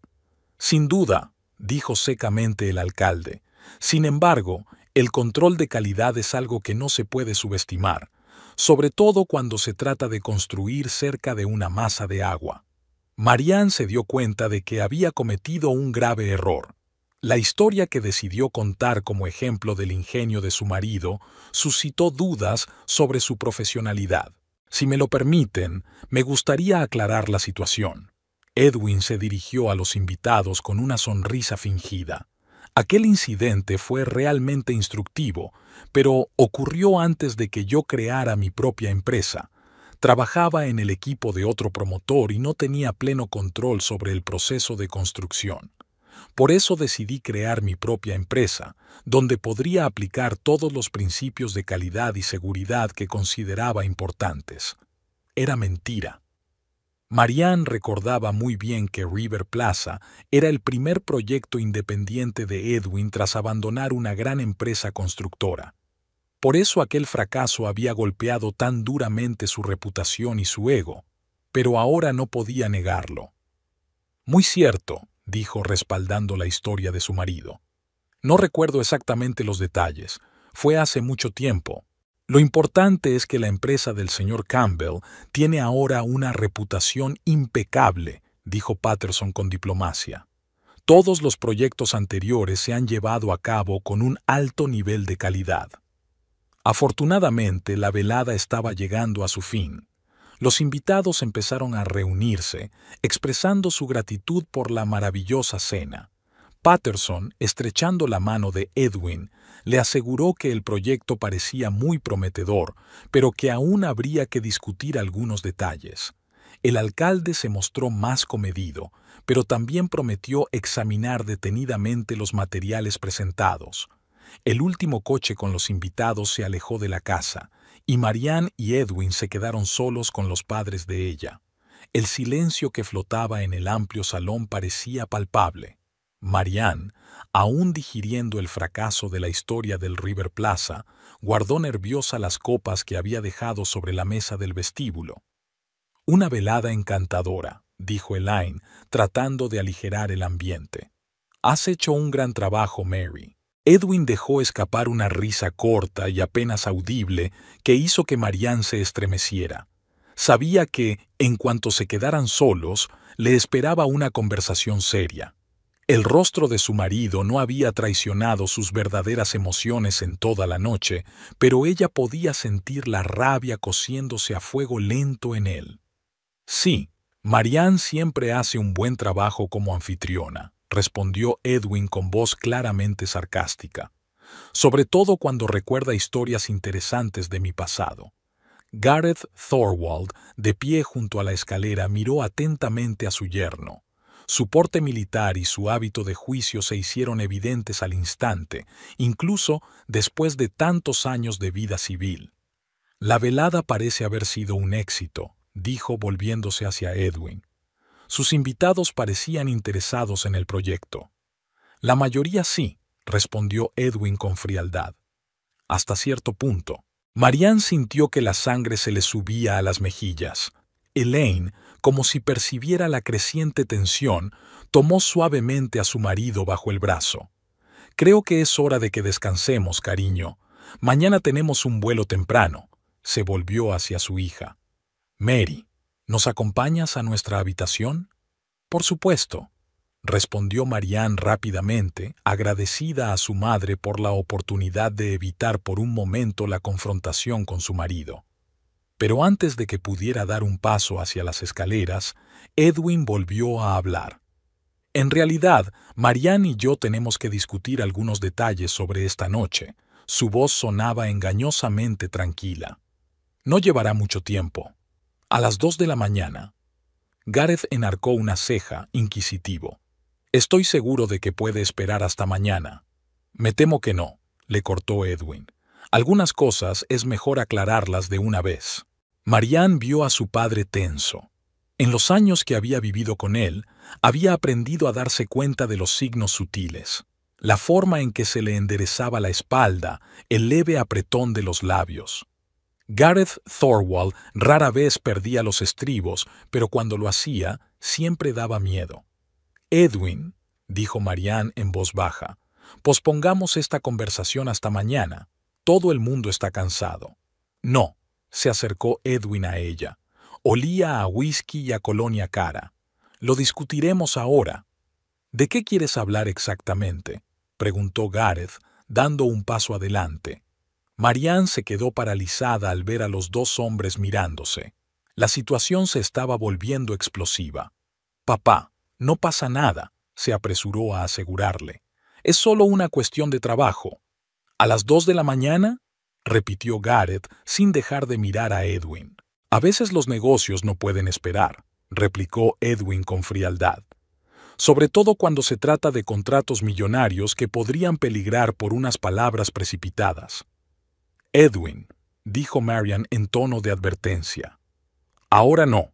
Sin duda, dijo secamente el alcalde. Sin embargo, el control de calidad es algo que no se puede subestimar, sobre todo cuando se trata de construir cerca de una masa de agua. Marianne se dio cuenta de que había cometido un grave error. La historia que decidió contar como ejemplo del ingenio de su marido suscitó dudas sobre su profesionalidad. Si me lo permiten, me gustaría aclarar la situación. Edwin se dirigió a los invitados con una sonrisa fingida. Aquel incidente fue realmente instructivo, pero ocurrió antes de que yo creara mi propia empresa. Trabajaba en el equipo de otro promotor y no tenía pleno control sobre el proceso de construcción. Por eso decidí crear mi propia empresa, donde podría aplicar todos los principios de calidad y seguridad que consideraba importantes. Era mentira. Marianne recordaba muy bien que River Plaza era el primer proyecto independiente de Edwin tras abandonar una gran empresa constructora. Por eso aquel fracaso había golpeado tan duramente su reputación y su ego, pero ahora no podía negarlo. Muy cierto, dijo respaldando la historia de su marido. No recuerdo exactamente los detalles, fue hace mucho tiempo. Lo importante es que la empresa del señor Campbell tiene ahora una reputación impecable, dijo Patterson con diplomacia. Todos los proyectos anteriores se han llevado a cabo con un alto nivel de calidad. Afortunadamente, la velada estaba llegando a su fin. Los invitados empezaron a reunirse, expresando su gratitud por la maravillosa cena. Patterson, estrechando la mano de Edwin, le aseguró que el proyecto parecía muy prometedor, pero que aún habría que discutir algunos detalles. El alcalde se mostró más comedido, pero también prometió examinar detenidamente los materiales presentados. El último coche con los invitados se alejó de la casa, y Marianne y Edwin se quedaron solos con los padres de ella. El silencio que flotaba en el amplio salón parecía palpable. Marianne, aún digiriendo el fracaso de la historia del River Plaza, guardó nerviosa las copas que había dejado sobre la mesa del vestíbulo. «Una velada encantadora», dijo Elaine, tratando de aligerar el ambiente. «Has hecho un gran trabajo, Mary». Edwin dejó escapar una risa corta y apenas audible que hizo que Marianne se estremeciera. Sabía que, en cuanto se quedaran solos, le esperaba una conversación seria. El rostro de su marido no había traicionado sus verdaderas emociones en toda la noche, pero ella podía sentir la rabia cociéndose a fuego lento en él. «Sí, Marianne siempre hace un buen trabajo como anfitriona», respondió Edwin con voz claramente sarcástica. «Sobre todo cuando recuerda historias interesantes de mi pasado». Gareth Thorwald, de pie junto a la escalera, miró atentamente a su yerno. Su porte militar y su hábito de juicio se hicieron evidentes al instante, incluso después de tantos años de vida civil. «La velada parece haber sido un éxito», dijo volviéndose hacia Edwin. Sus invitados parecían interesados en el proyecto. «La mayoría sí», respondió Edwin con frialdad. «Hasta cierto punto». Marianne sintió que la sangre se le subía a las mejillas. Elaine, como si percibiera la creciente tensión, tomó suavemente a su marido bajo el brazo. «Creo que es hora de que descansemos, cariño. Mañana tenemos un vuelo temprano». Se volvió hacia su hija. «Mary, ¿nos acompañas a nuestra habitación?» «Por supuesto», respondió Marianne rápidamente, agradecida a su madre por la oportunidad de evitar por un momento la confrontación con su marido. Pero antes de que pudiera dar un paso hacia las escaleras, Edwin volvió a hablar. «En realidad, Marianne y yo tenemos que discutir algunos detalles sobre esta noche». Su voz sonaba engañosamente tranquila. «No llevará mucho tiempo. A las 2 de la mañana». Gareth enarcó una ceja, inquisitivo. «Estoy seguro de que puede esperar hasta mañana». «Me temo que no», le cortó Edwin. «Algunas cosas es mejor aclararlas de una vez». Marianne vio a su padre tenso. En los años que había vivido con él, había aprendido a darse cuenta de los signos sutiles. La forma en que se le enderezaba la espalda, el leve apretón de los labios. Gareth Thorwald rara vez perdía los estribos, pero cuando lo hacía, siempre daba miedo. «Edwin», dijo Marianne en voz baja, «pospongamos esta conversación hasta mañana. Todo el mundo está cansado». «No», se acercó Edwin a ella. Olía a whisky y a colonia cara. «Lo discutiremos ahora». «¿De qué quieres hablar exactamente?», preguntó Gareth, dando un paso adelante. Marianne se quedó paralizada al ver a los dos hombres mirándose. La situación se estaba volviendo explosiva. «Papá, no pasa nada», se apresuró a asegurarle. «Es solo una cuestión de trabajo». «¿A las 2 de la mañana?» repitió Gareth sin dejar de mirar a Edwin. «A veces los negocios no pueden esperar», replicó Edwin con frialdad. «Sobre todo cuando se trata de contratos millonarios que podrían peligrar por unas palabras precipitadas». «Edwin», dijo Marianne en tono de advertencia. «Ahora no».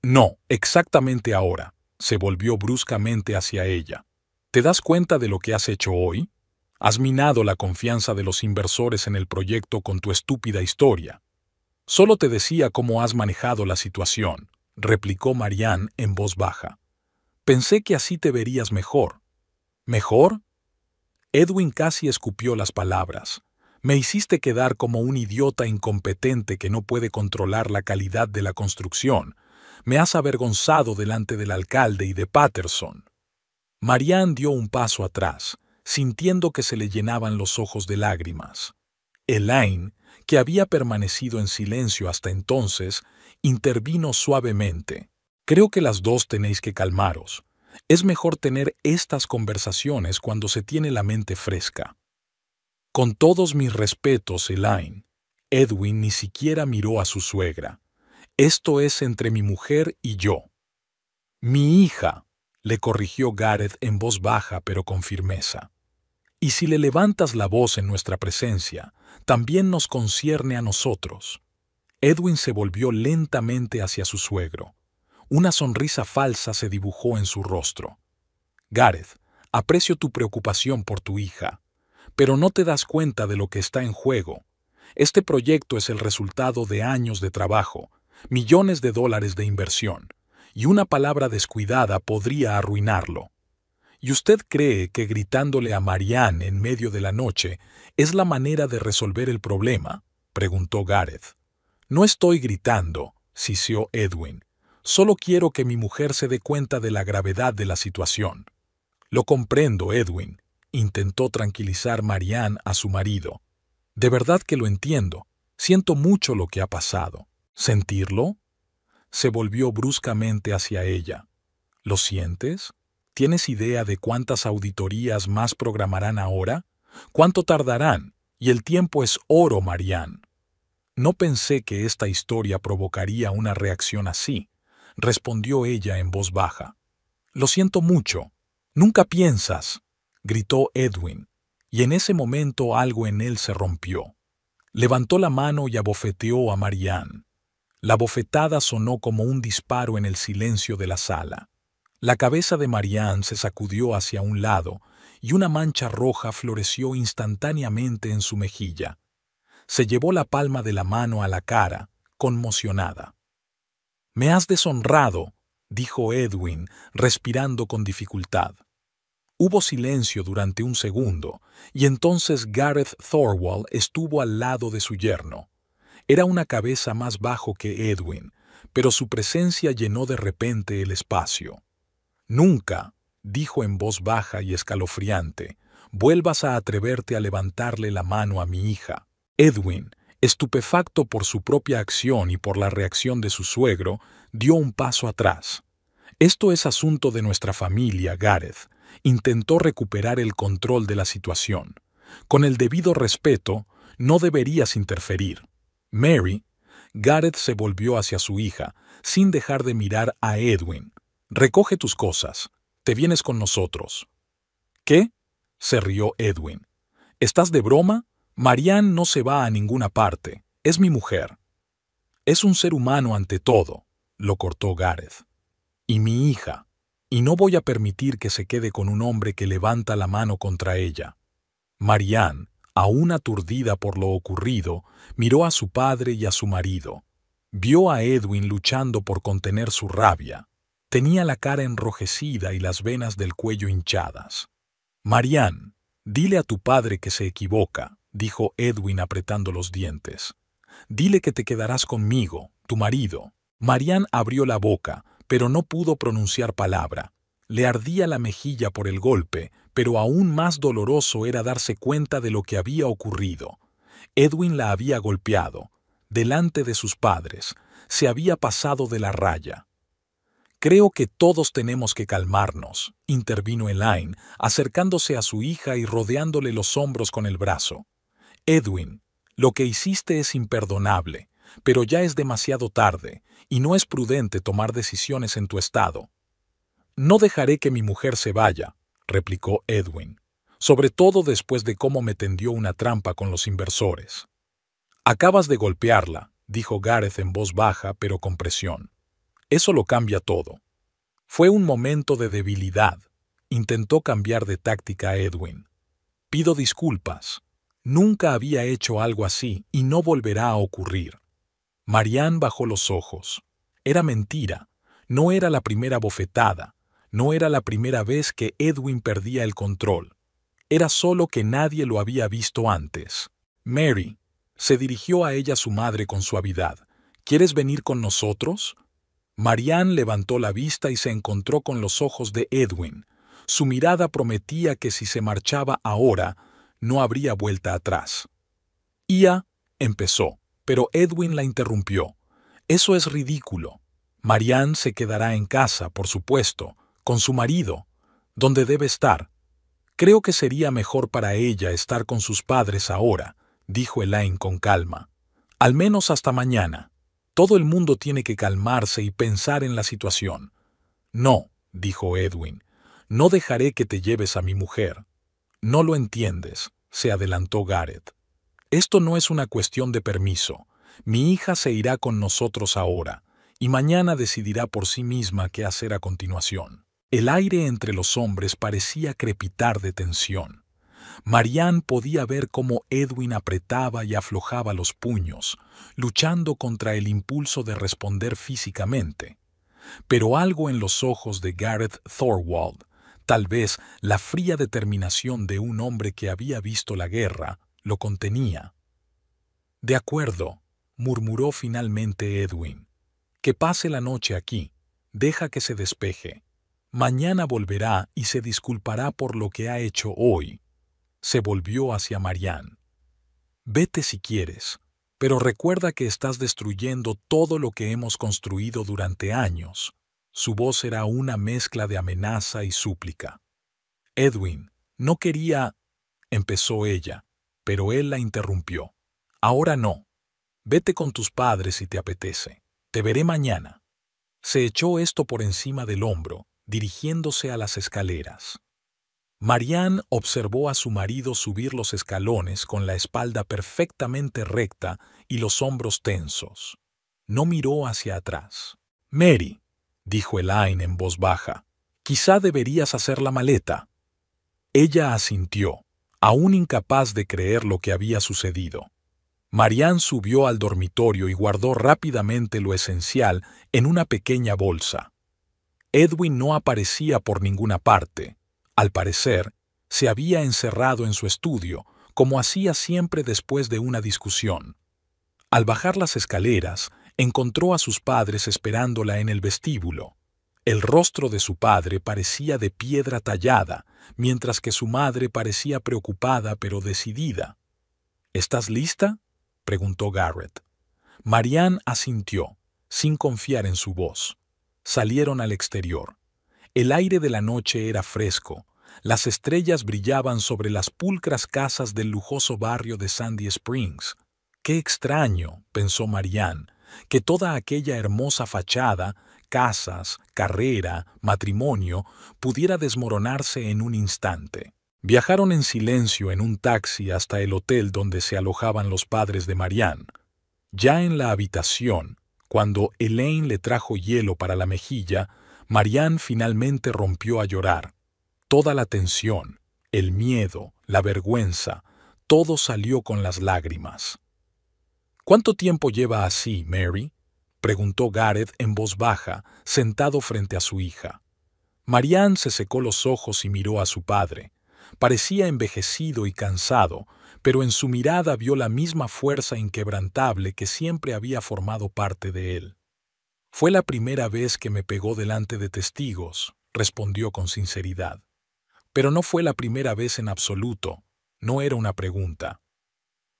«No, exactamente ahora», se volvió bruscamente hacia ella. «¿Te das cuenta de lo que has hecho hoy? Has minado la confianza de los inversores en el proyecto con tu estúpida historia». «Solo te decía cómo has manejado la situación», replicó Marianne en voz baja. «Pensé que así te verías mejor». «¿Mejor?» Edwin casi escupió las palabras. «Me hiciste quedar como un idiota incompetente que no puede controlar la calidad de la construcción. Me has avergonzado delante del alcalde y de Patterson». Marianne dio un paso atrás, sintiendo que se le llenaban los ojos de lágrimas. Elaine, que había permanecido en silencio hasta entonces, intervino suavemente. «Creo que las dos tenéis que calmaros. Es mejor tener estas conversaciones cuando se tiene la mente fresca». «Con todos mis respetos, Elaine». Edwin ni siquiera miró a su suegra. Esto es entre mi mujer y yo. Mi hija, le corrigió Gareth en voz baja pero con firmeza. Y si le levantas la voz en nuestra presencia, también nos concierne a nosotros. Edwin se volvió lentamente hacia su suegro. Una sonrisa falsa se dibujó en su rostro. Gareth, aprecio tu preocupación por tu hija, pero no te das cuenta de lo que está en juego. Este proyecto es el resultado de años de trabajo, millones de dólares de inversión, y una palabra descuidada podría arruinarlo. ¿Y usted cree que gritándole a Marianne en medio de la noche es la manera de resolver el problema?, preguntó Gareth. No estoy gritando, siseó Edwin. Solo quiero que mi mujer se dé cuenta de la gravedad de la situación. Lo comprendo, Edwin, intentó tranquilizar Marianne a su marido. De verdad que lo entiendo. Siento mucho lo que ha pasado. ¿Sentirlo? Se volvió bruscamente hacia ella. ¿Lo sientes? ¿Tienes idea de cuántas auditorías más programarán ahora? ¿Cuánto tardarán? Y el tiempo es oro, Marianne. No pensé que esta historia provocaría una reacción así, respondió ella en voz baja. Lo siento mucho. Nunca piensas, gritó Edwin, y en ese momento algo en él se rompió. Levantó la mano y abofeteó a Marianne. La bofetada sonó como un disparo en el silencio de la sala. La cabeza de Marianne se sacudió hacia un lado y una mancha roja floreció instantáneamente en su mejilla. Se llevó la palma de la mano a la cara, conmocionada. «Me has deshonrado», dijo Edwin, respirando con dificultad. Hubo silencio durante un segundo, y entonces Gareth Thorwald estuvo al lado de su yerno. Era una cabeza más bajo que Edwin, pero su presencia llenó de repente el espacio. «Nunca», dijo en voz baja y escalofriante, «vuelvas a atreverte a levantarle la mano a mi hija». Edwin, estupefacto por su propia acción y por la reacción de su suegro, dio un paso atrás. «Esto es asunto de nuestra familia, Gareth», intentó recuperar el control de la situación. «Con el debido respeto, no deberías interferir». Mary, Gareth se volvió hacia su hija, sin dejar de mirar a Edwin. «Recoge tus cosas. Te vienes con nosotros». «¿Qué?», se rió Edwin. «¿Estás de broma? Marianne no se va a ninguna parte. Es mi mujer». «Es un ser humano ante todo», lo cortó Gareth. «Y mi hija. Y no voy a permitir que se quede con un hombre que levanta la mano contra ella». Marianne, aún aturdida por lo ocurrido, miró a su padre y a su marido. Vio a Edwin luchando por contener su rabia. Tenía la cara enrojecida y las venas del cuello hinchadas. «Marianne, dile a tu padre que se equivoca», dijo Edwin apretando los dientes. «Dile que te quedarás conmigo, tu marido». Marianne abrió la boca, pero no pudo pronunciar palabra. Le ardía la mejilla por el golpe, pero aún más doloroso era darse cuenta de lo que había ocurrido. Edwin la había golpeado, delante de sus padres, se había pasado de la raya. «Creo que todos tenemos que calmarnos», intervino Elaine, acercándose a su hija y rodeándole los hombros con el brazo. «Edwin, lo que hiciste es imperdonable, pero ya es demasiado tarde, y no es prudente tomar decisiones en tu estado». «No dejaré que mi mujer se vaya», replicó Edwin, «sobre todo después de cómo me tendió una trampa con los inversores». «Acabas de golpearla», dijo Gareth en voz baja pero con presión. «Eso lo cambia todo». Fue un momento de debilidad. Intentó cambiar de táctica Edwin. «Pido disculpas. Nunca había hecho algo así y no volverá a ocurrir». Marianne bajó los ojos. Era mentira. No era la primera bofetada. No era la primera vez que Edwin perdía el control. Era solo que nadie lo había visto antes. «Mary», se dirigió a ella su madre con suavidad, «¿quieres venir con nosotros?». Marianne levantó la vista y se encontró con los ojos de Edwin. Su mirada prometía que si se marchaba ahora, no habría vuelta atrás. «Ia», empezó, pero Edwin la interrumpió. «Eso es ridículo. Marianne se quedará en casa, por supuesto, con su marido, donde debe estar. Creo que sería mejor para ella estar con sus padres ahora», dijo Elaine con calma. «Al menos hasta mañana». Todo el mundo tiene que calmarse y pensar en la situación. No, dijo Edwin, no dejaré que te lleves a mi mujer. No lo entiendes, se adelantó Gareth. Esto no es una cuestión de permiso. Mi hija se irá con nosotros ahora, y mañana decidirá por sí misma qué hacer a continuación. El aire entre los hombres parecía crepitar de tensión. Marianne podía ver cómo Edwin apretaba y aflojaba los puños, luchando contra el impulso de responder físicamente. Pero algo en los ojos de Gareth Thorwald, tal vez la fría determinación de un hombre que había visto la guerra, lo contenía. «De acuerdo», murmuró finalmente Edwin. «Que pase la noche aquí. Deja que se despeje. Mañana volverá y se disculpará por lo que ha hecho hoy». Se volvió hacia Marianne. «Vete si quieres, pero recuerda que estás destruyendo todo lo que hemos construido durante años». Su voz era una mezcla de amenaza y súplica. «Edwin, no quería...» empezó ella, pero él la interrumpió. «Ahora no. Vete con tus padres si te apetece. Te veré mañana». Se echó esto por encima del hombro, dirigiéndose a las escaleras. Marianne observó a su marido subir los escalones con la espalda perfectamente recta y los hombros tensos. No miró hacia atrás. «Mary», dijo Elaine en voz baja, «quizá deberías hacer la maleta». Ella asintió, aún incapaz de creer lo que había sucedido. Marianne subió al dormitorio y guardó rápidamente lo esencial en una pequeña bolsa. Edwin no aparecía por ninguna parte. Al parecer, se había encerrado en su estudio, como hacía siempre después de una discusión. Al bajar las escaleras, encontró a sus padres esperándola en el vestíbulo. El rostro de su padre parecía de piedra tallada, mientras que su madre parecía preocupada pero decidida. «¿Estás lista?», preguntó Gareth. Marianne asintió, sin confiar en su voz. Salieron al exterior. El aire de la noche era fresco. Las estrellas brillaban sobre las pulcras casas del lujoso barrio de Sandy Springs. «Qué extraño», pensó Marianne, «que toda aquella hermosa fachada, casas, carrera, matrimonio, pudiera desmoronarse en un instante». Viajaron en silencio en un taxi hasta el hotel donde se alojaban los padres de Marianne. Ya en la habitación, cuando Elaine le trajo hielo para la mejilla, Marianne finalmente rompió a llorar. Toda la tensión, el miedo, la vergüenza, todo salió con las lágrimas. «¿Cuánto tiempo lleva así, Mary?», preguntó Gareth en voz baja, sentado frente a su hija. Marianne se secó los ojos y miró a su padre. Parecía envejecido y cansado, pero en su mirada vio la misma fuerza inquebrantable que siempre había formado parte de él. «Fue la primera vez que me pegó delante de testigos», respondió con sinceridad. «Pero no fue la primera vez en absoluto. No era una pregunta».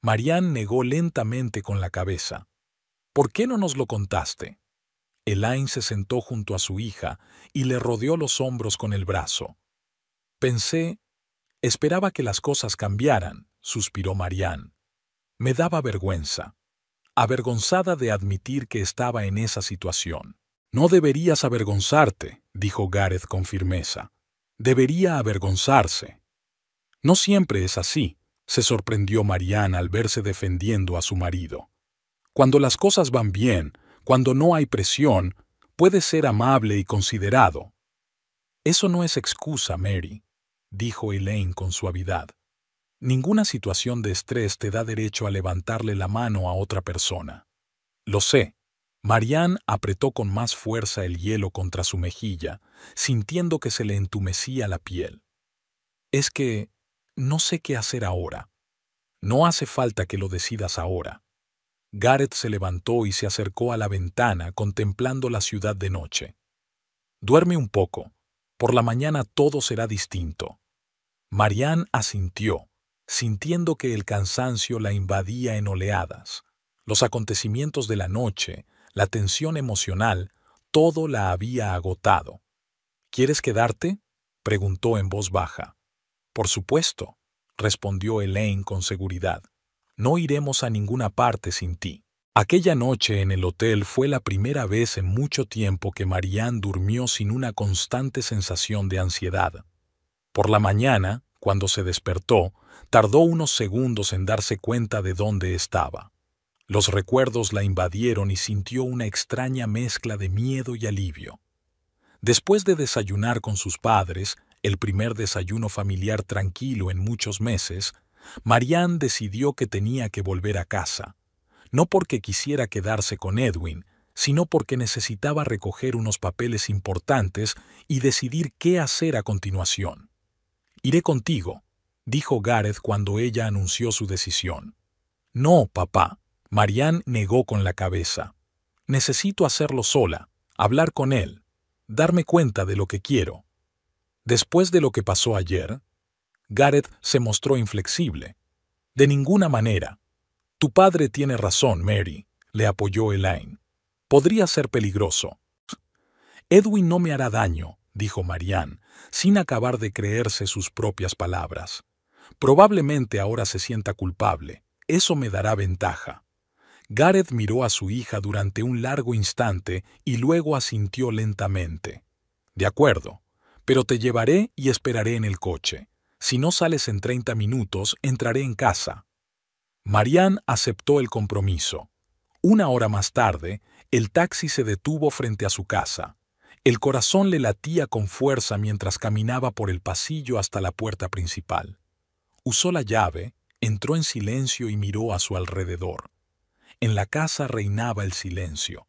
Marianne negó lentamente con la cabeza. «¿Por qué no nos lo contaste?». Elaine se sentó junto a su hija y le rodeó los hombros con el brazo. «Esperaba que las cosas cambiaran», suspiró Marianne. «Me daba vergüenza. Avergonzada de admitir que estaba en esa situación». «No deberías avergonzarte», dijo Gareth con firmeza. «Debería avergonzarse». «No siempre es así», se sorprendió Marianne al verse defendiendo a su marido. «Cuando las cosas van bien, cuando no hay presión, puedes ser amable y considerado». «Eso no es excusa, Mary», dijo Elaine con suavidad. «Ninguna situación de estrés te da derecho a levantarle la mano a otra persona». «Lo sé». Marianne apretó con más fuerza el hielo contra su mejilla, sintiendo que se le entumecía la piel. «Es que no sé qué hacer ahora». «No hace falta que lo decidas ahora». Gareth se levantó y se acercó a la ventana contemplando la ciudad de noche. «Duerme un poco. Por la mañana todo será distinto». Marianne asintió, sintiendo que el cansancio la invadía en oleadas. Los acontecimientos de la noche, la tensión emocional, todo la había agotado. «¿Quieres quedarte?», preguntó en voz baja. «Por supuesto», respondió Elaine con seguridad. «No iremos a ninguna parte sin ti». Aquella noche en el hotel fue la primera vez en mucho tiempo que Marianne durmió sin una constante sensación de ansiedad. Por la mañana, cuando se despertó, tardó unos segundos en darse cuenta de dónde estaba. Los recuerdos la invadieron y sintió una extraña mezcla de miedo y alivio. Después de desayunar con sus padres, el primer desayuno familiar tranquilo en muchos meses, Marianne decidió que tenía que volver a casa. No porque quisiera quedarse con Edwin, sino porque necesitaba recoger unos papeles importantes y decidir qué hacer a continuación. «Iré contigo», dijo Gareth cuando ella anunció su decisión. «No, papá», Marianne negó con la cabeza. «Necesito hacerlo sola, hablar con él, darme cuenta de lo que quiero». Después de lo que pasó ayer, Gareth se mostró inflexible. «De ninguna manera. Tu padre tiene razón, Mary», le apoyó Elaine. «Podría ser peligroso». «Edwin no me hará daño», dijo Marianne, sin acabar de creerse sus propias palabras. «Probablemente ahora se sienta culpable. Eso me dará ventaja». Gareth miró a su hija durante un largo instante y luego asintió lentamente. «De acuerdo, pero te llevaré y esperaré en el coche. Si no sales en 30 minutos, entraré en casa». Marianne aceptó el compromiso. Una hora más tarde, el taxi se detuvo frente a su casa. El corazón le latía con fuerza mientras caminaba por el pasillo hasta la puerta principal. Usó la llave, entró en silencio y miró a su alrededor. En la casa reinaba el silencio.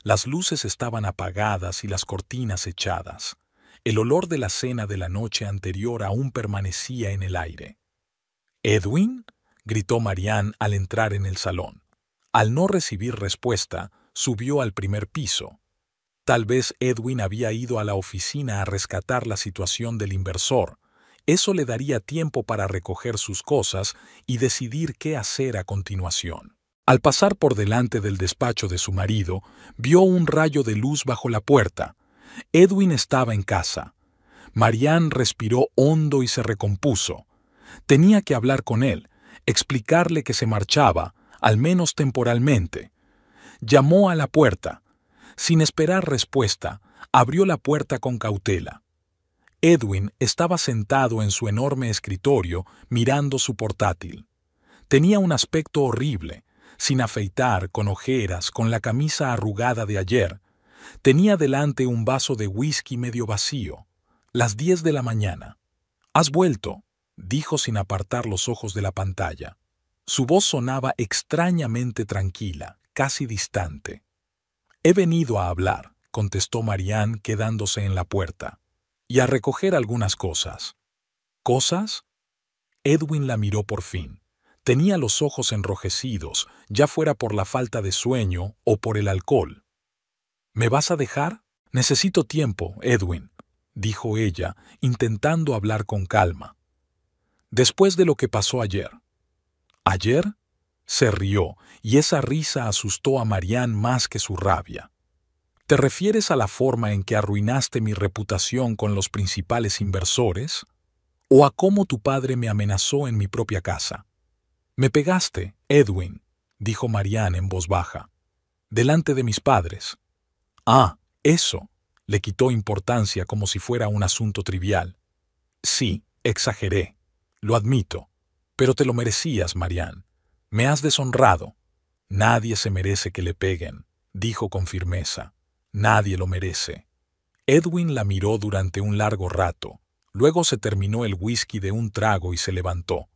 Las luces estaban apagadas y las cortinas echadas. El olor de la cena de la noche anterior aún permanecía en el aire. «¿Edwin?», gritó Marianne al entrar en el salón. Al no recibir respuesta, subió al primer piso. Tal vez Edwin había ido a la oficina a rescatar la situación del inversor. Eso le daría tiempo para recoger sus cosas y decidir qué hacer a continuación. Al pasar por delante del despacho de su marido, vio un rayo de luz bajo la puerta. Edwin estaba en casa. Marianne respiró hondo y se recompuso. Tenía que hablar con él, explicarle que se marchaba, al menos temporalmente. Llamó a la puerta. Sin esperar respuesta, abrió la puerta con cautela. Edwin estaba sentado en su enorme escritorio mirando su portátil. Tenía un aspecto horrible, sin afeitar, con ojeras, con la camisa arrugada de ayer. Tenía delante un vaso de whisky medio vacío. Las 10 de la mañana. «¿Has vuelto?», dijo sin apartar los ojos de la pantalla. Su voz sonaba extrañamente tranquila, casi distante. «He venido a hablar», contestó Marianne quedándose en la puerta, «y a recoger algunas cosas». «¿Cosas?». Edwin la miró por fin. Tenía los ojos enrojecidos, ya fuera por la falta de sueño o por el alcohol. «¿Me vas a dejar? Necesito tiempo, Edwin», dijo ella, intentando hablar con calma. «Después de lo que pasó ayer». «¿Ayer?». Se rió, y esa risa asustó a Marianne más que su rabia. «¿Te refieres a la forma en que arruinaste mi reputación con los principales inversores? ¿O a cómo tu padre me amenazó en mi propia casa?». «Me pegaste, Edwin», dijo Marianne en voz baja. «Delante de mis padres». «Ah, eso», le quitó importancia como si fuera un asunto trivial. «Sí, exageré. Lo admito. Pero te lo merecías, Marianne. Me has deshonrado». «Nadie se merece que le peguen», dijo con firmeza. «Nadie lo merece». Edwin la miró durante un largo rato. Luego se terminó el whisky de un trago y se levantó.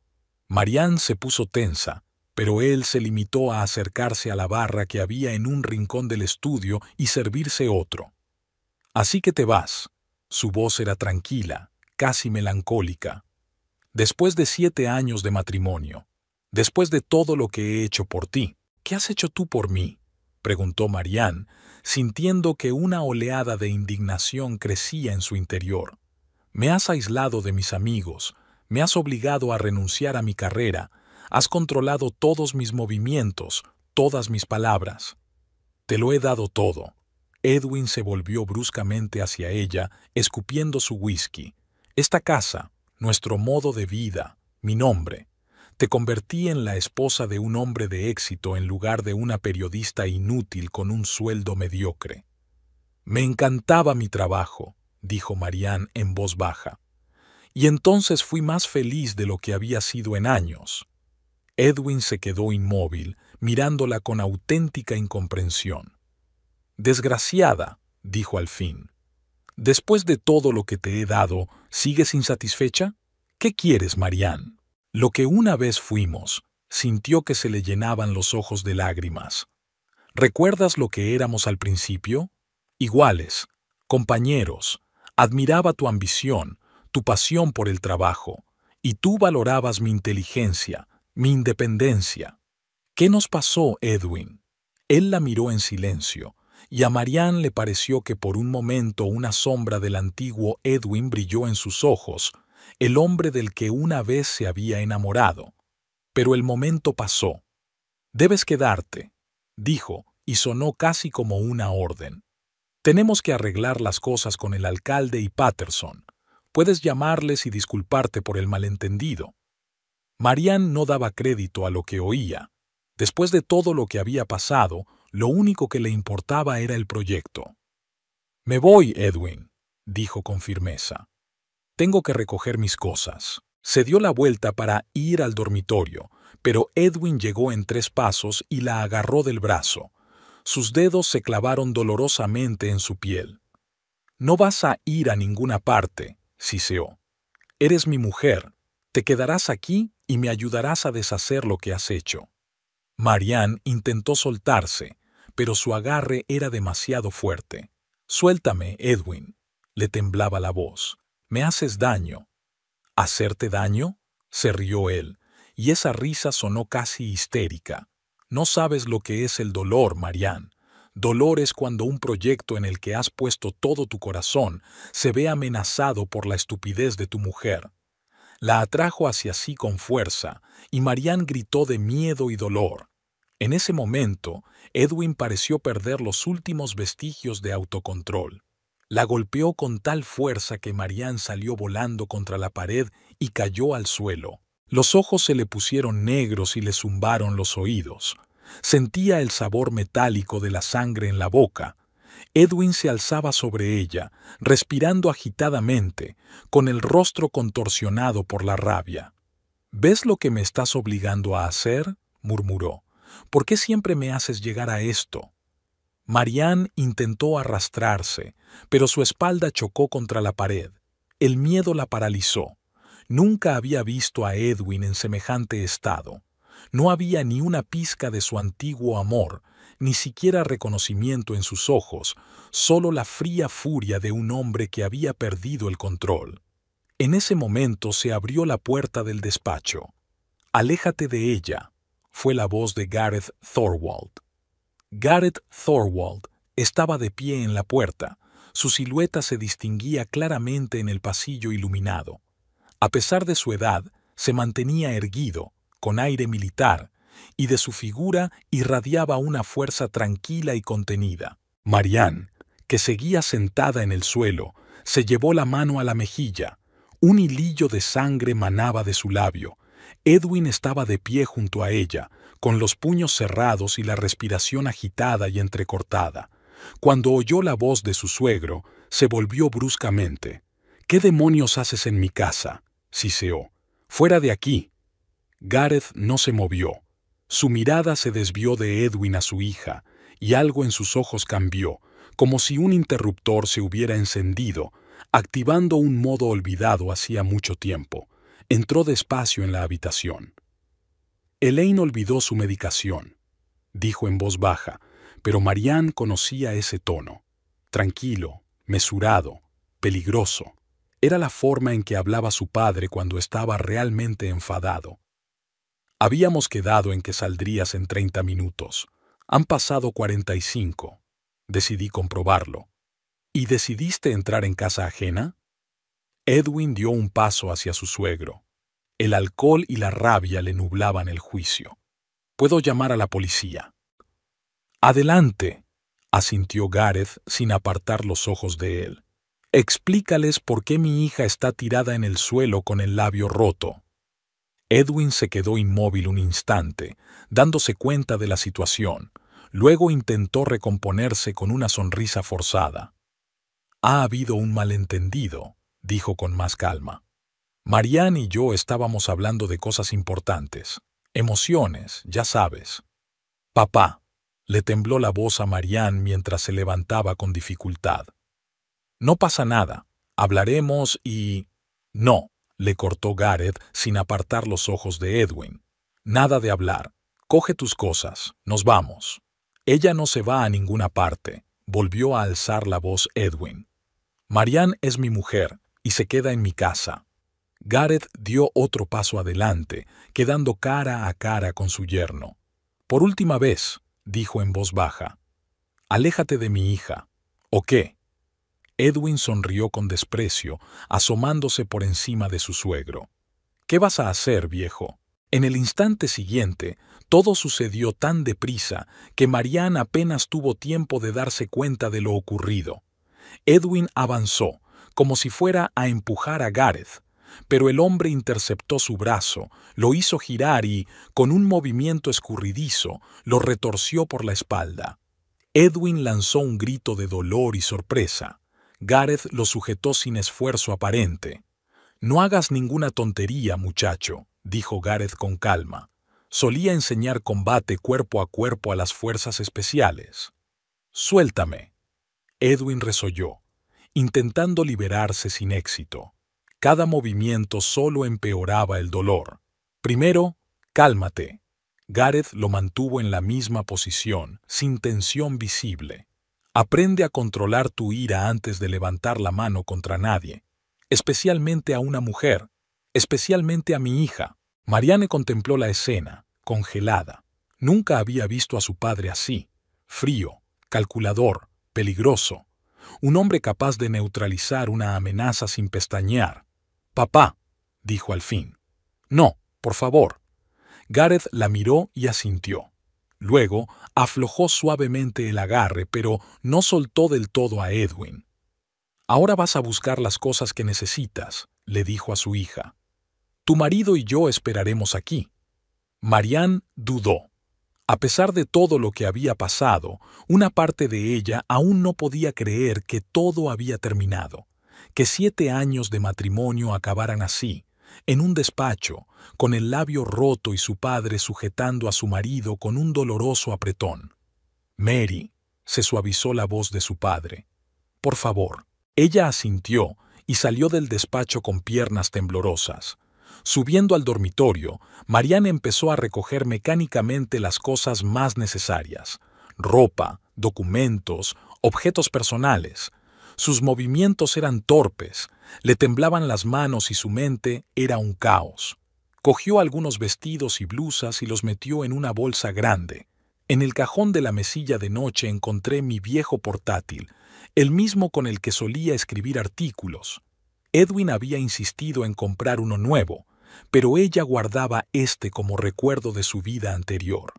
Marianne se puso tensa, pero él se limitó a acercarse a la barra que había en un rincón del estudio y servirse otro. «Así que te vas». Su voz era tranquila, casi melancólica. «Después de 7 años de matrimonio, después de todo lo que he hecho por ti, ¿qué has hecho tú por mí?», preguntó Marianne, sintiendo que una oleada de indignación crecía en su interior. «Me has aislado de mis amigos, me has obligado a renunciar a mi carrera, has controlado todos mis movimientos, todas mis palabras. Te lo he dado todo». Edwin se volvió bruscamente hacia ella, escupiendo su whisky. «Esta casa, nuestro modo de vida, mi nombre. Te convertí en la esposa de un hombre de éxito en lugar de una periodista inútil con un sueldo mediocre. Me encantaba mi trabajo, dijo Marianne en voz baja. Y entonces fui más feliz de lo que había sido en años. Edwin se quedó inmóvil, mirándola con auténtica incomprensión. Desgraciada, dijo al fin. Después de todo lo que te he dado, ¿sigues insatisfecha? ¿Qué quieres, Marianne? Lo que una vez fuimos, sintió que se le llenaban los ojos de lágrimas. ¿Recuerdas lo que éramos al principio? Iguales, compañeros. Admiraba tu ambición, tu pasión por el trabajo, y tú valorabas mi inteligencia, mi independencia. ¿Qué nos pasó, Edwin? Él la miró en silencio, y a Marianne le pareció que por un momento una sombra del antiguo Edwin brilló en sus ojos, el hombre del que una vez se había enamorado. Pero el momento pasó. Debes quedarte, dijo, y sonó casi como una orden. Tenemos que arreglar las cosas con el alcalde y Patterson. Puedes llamarles y disculparte por el malentendido. Marianne no daba crédito a lo que oía. Después de todo lo que había pasado, lo único que le importaba era el proyecto. Me voy, Edwin, dijo con firmeza. Tengo que recoger mis cosas. Se dio la vuelta para ir al dormitorio, pero Edwin llegó en 3 pasos y la agarró del brazo. Sus dedos se clavaron dolorosamente en su piel. No vas a ir a ninguna parte, siseó. Eres mi mujer. Te quedarás aquí y me ayudarás a deshacer lo que has hecho. Marianne intentó soltarse, pero su agarre era demasiado fuerte. Suéltame, Edwin. Le temblaba la voz. Me haces daño. ¿Hacerte daño? Se rió él, y esa risa sonó casi histérica. No sabes lo que es el dolor, Marianne. Dolor es cuando un proyecto en el que has puesto todo tu corazón se ve amenazado por la estupidez de tu mujer. La atrajo hacia sí con fuerza, y Marianne gritó de miedo y dolor. En ese momento, Edwin pareció perder los últimos vestigios de autocontrol. La golpeó con tal fuerza que Marianne salió volando contra la pared y cayó al suelo. Los ojos se le pusieron negros y le zumbaron los oídos. Sentía el sabor metálico de la sangre en la boca. Edwin se alzaba sobre ella, respirando agitadamente, con el rostro contorsionado por la rabia. ¿Ves lo que me estás obligando a hacer?, murmuró. ¿Por qué siempre me haces llegar a esto? Marianne intentó arrastrarse, pero su espalda chocó contra la pared. El miedo la paralizó. Nunca había visto a Edwin en semejante estado. No había ni una pizca de su antiguo amor, ni siquiera reconocimiento en sus ojos, solo la fría furia de un hombre que había perdido el control. En ese momento se abrió la puerta del despacho. «Aléjate de ella», fue la voz de Gareth Thorwald. Gareth Thorwald estaba de pie en la puerta. Su silueta se distinguía claramente en el pasillo iluminado. A pesar de su edad, se mantenía erguido, con aire militar, y de su figura irradiaba una fuerza tranquila y contenida. Marianne, que seguía sentada en el suelo, se llevó la mano a la mejilla. Un hilillo de sangre manaba de su labio. Edwin estaba de pie junto a ella, con los puños cerrados y la respiración agitada y entrecortada. Cuando oyó la voz de su suegro, se volvió bruscamente. «¿Qué demonios haces en mi casa?», siseó. «Fuera de aquí». Gareth no se movió. Su mirada se desvió de Edwin a su hija, y algo en sus ojos cambió, como si un interruptor se hubiera encendido, activando un modo olvidado hacía mucho tiempo. Entró despacio en la habitación. Elaine olvidó su medicación, dijo en voz baja, pero Marianne conocía ese tono. Tranquilo, mesurado, peligroso. Era la forma en que hablaba su padre cuando estaba realmente enfadado. Habíamos quedado en que saldrías en 30 minutos. Han pasado 45. Decidí comprobarlo. ¿Y decidiste entrar en casa ajena? Edwin dio un paso hacia su suegro. El alcohol y la rabia le nublaban el juicio. «Puedo llamar a la policía». «Adelante», asintió Gareth sin apartar los ojos de él. «Explícales por qué mi hija está tirada en el suelo con el labio roto». Edwin se quedó inmóvil un instante, dándose cuenta de la situación. Luego intentó recomponerse con una sonrisa forzada. «Ha habido un malentendido», dijo con más calma. «Marianne y yo estábamos hablando de cosas importantes. Emociones, ya sabes». «Papá», le tembló la voz a Marianne mientras se levantaba con dificultad. «No pasa nada. Hablaremos y...» «No», le cortó Gareth sin apartar los ojos de Edwin. «Nada de hablar. Coge tus cosas. Nos vamos». «Ella no se va a ninguna parte», volvió a alzar la voz Edwin. «Marianne es mi mujer y se queda en mi casa». Gareth dio otro paso adelante, quedando cara a cara con su yerno. «Por última vez», dijo en voz baja. «Aléjate de mi hija. ¿O qué?» Edwin sonrió con desprecio, asomándose por encima de su suegro. «¿Qué vas a hacer, viejo?» En el instante siguiente, todo sucedió tan deprisa que Marianne apenas tuvo tiempo de darse cuenta de lo ocurrido. Edwin avanzó, como si fuera a empujar a Gareth, pero el hombre interceptó su brazo, lo hizo girar y, con un movimiento escurridizo, lo retorció por la espalda. Edwin lanzó un grito de dolor y sorpresa. Gareth lo sujetó sin esfuerzo aparente. «No hagas ninguna tontería, muchacho», dijo Gareth con calma. «Solía enseñar combate cuerpo a cuerpo a las fuerzas especiales». «Suéltame». Edwin resolló, intentando liberarse sin éxito. Cada movimiento solo empeoraba el dolor. «Primero, cálmate». Gareth lo mantuvo en la misma posición, sin tensión visible. «Aprende a controlar tu ira antes de levantar la mano contra nadie, especialmente a una mujer, especialmente a mi hija». Marianne contempló la escena, congelada. Nunca había visto a su padre así, frío, calculador, peligroso. Un hombre capaz de neutralizar una amenaza sin pestañear. «Papá», dijo al fin. «No, por favor». Gareth la miró y asintió. Luego aflojó suavemente el agarre, pero no soltó del todo a Edwin. «Ahora vas a buscar las cosas que necesitas», le dijo a su hija. «Tu marido y yo esperaremos aquí». Marianne dudó. A pesar de todo lo que había pasado, una parte de ella aún no podía creer que todo había terminado, que 7 años de matrimonio acabaran así, en un despacho, con el labio roto y su padre sujetando a su marido con un doloroso apretón. «Mary», se suavizó la voz de su padre. «Por favor». Ella asintió y salió del despacho con piernas temblorosas. Subiendo al dormitorio, Marianne empezó a recoger mecánicamente las cosas más necesarias: ropa, documentos, objetos personales. Sus movimientos eran torpes, le temblaban las manos y su mente era un caos. Cogió algunos vestidos y blusas y los metió en una bolsa grande. En el cajón de la mesilla de noche encontré mi viejo portátil, el mismo con el que solía escribir artículos. Edwin había insistido en comprar uno nuevo, pero ella guardaba este como recuerdo de su vida anterior.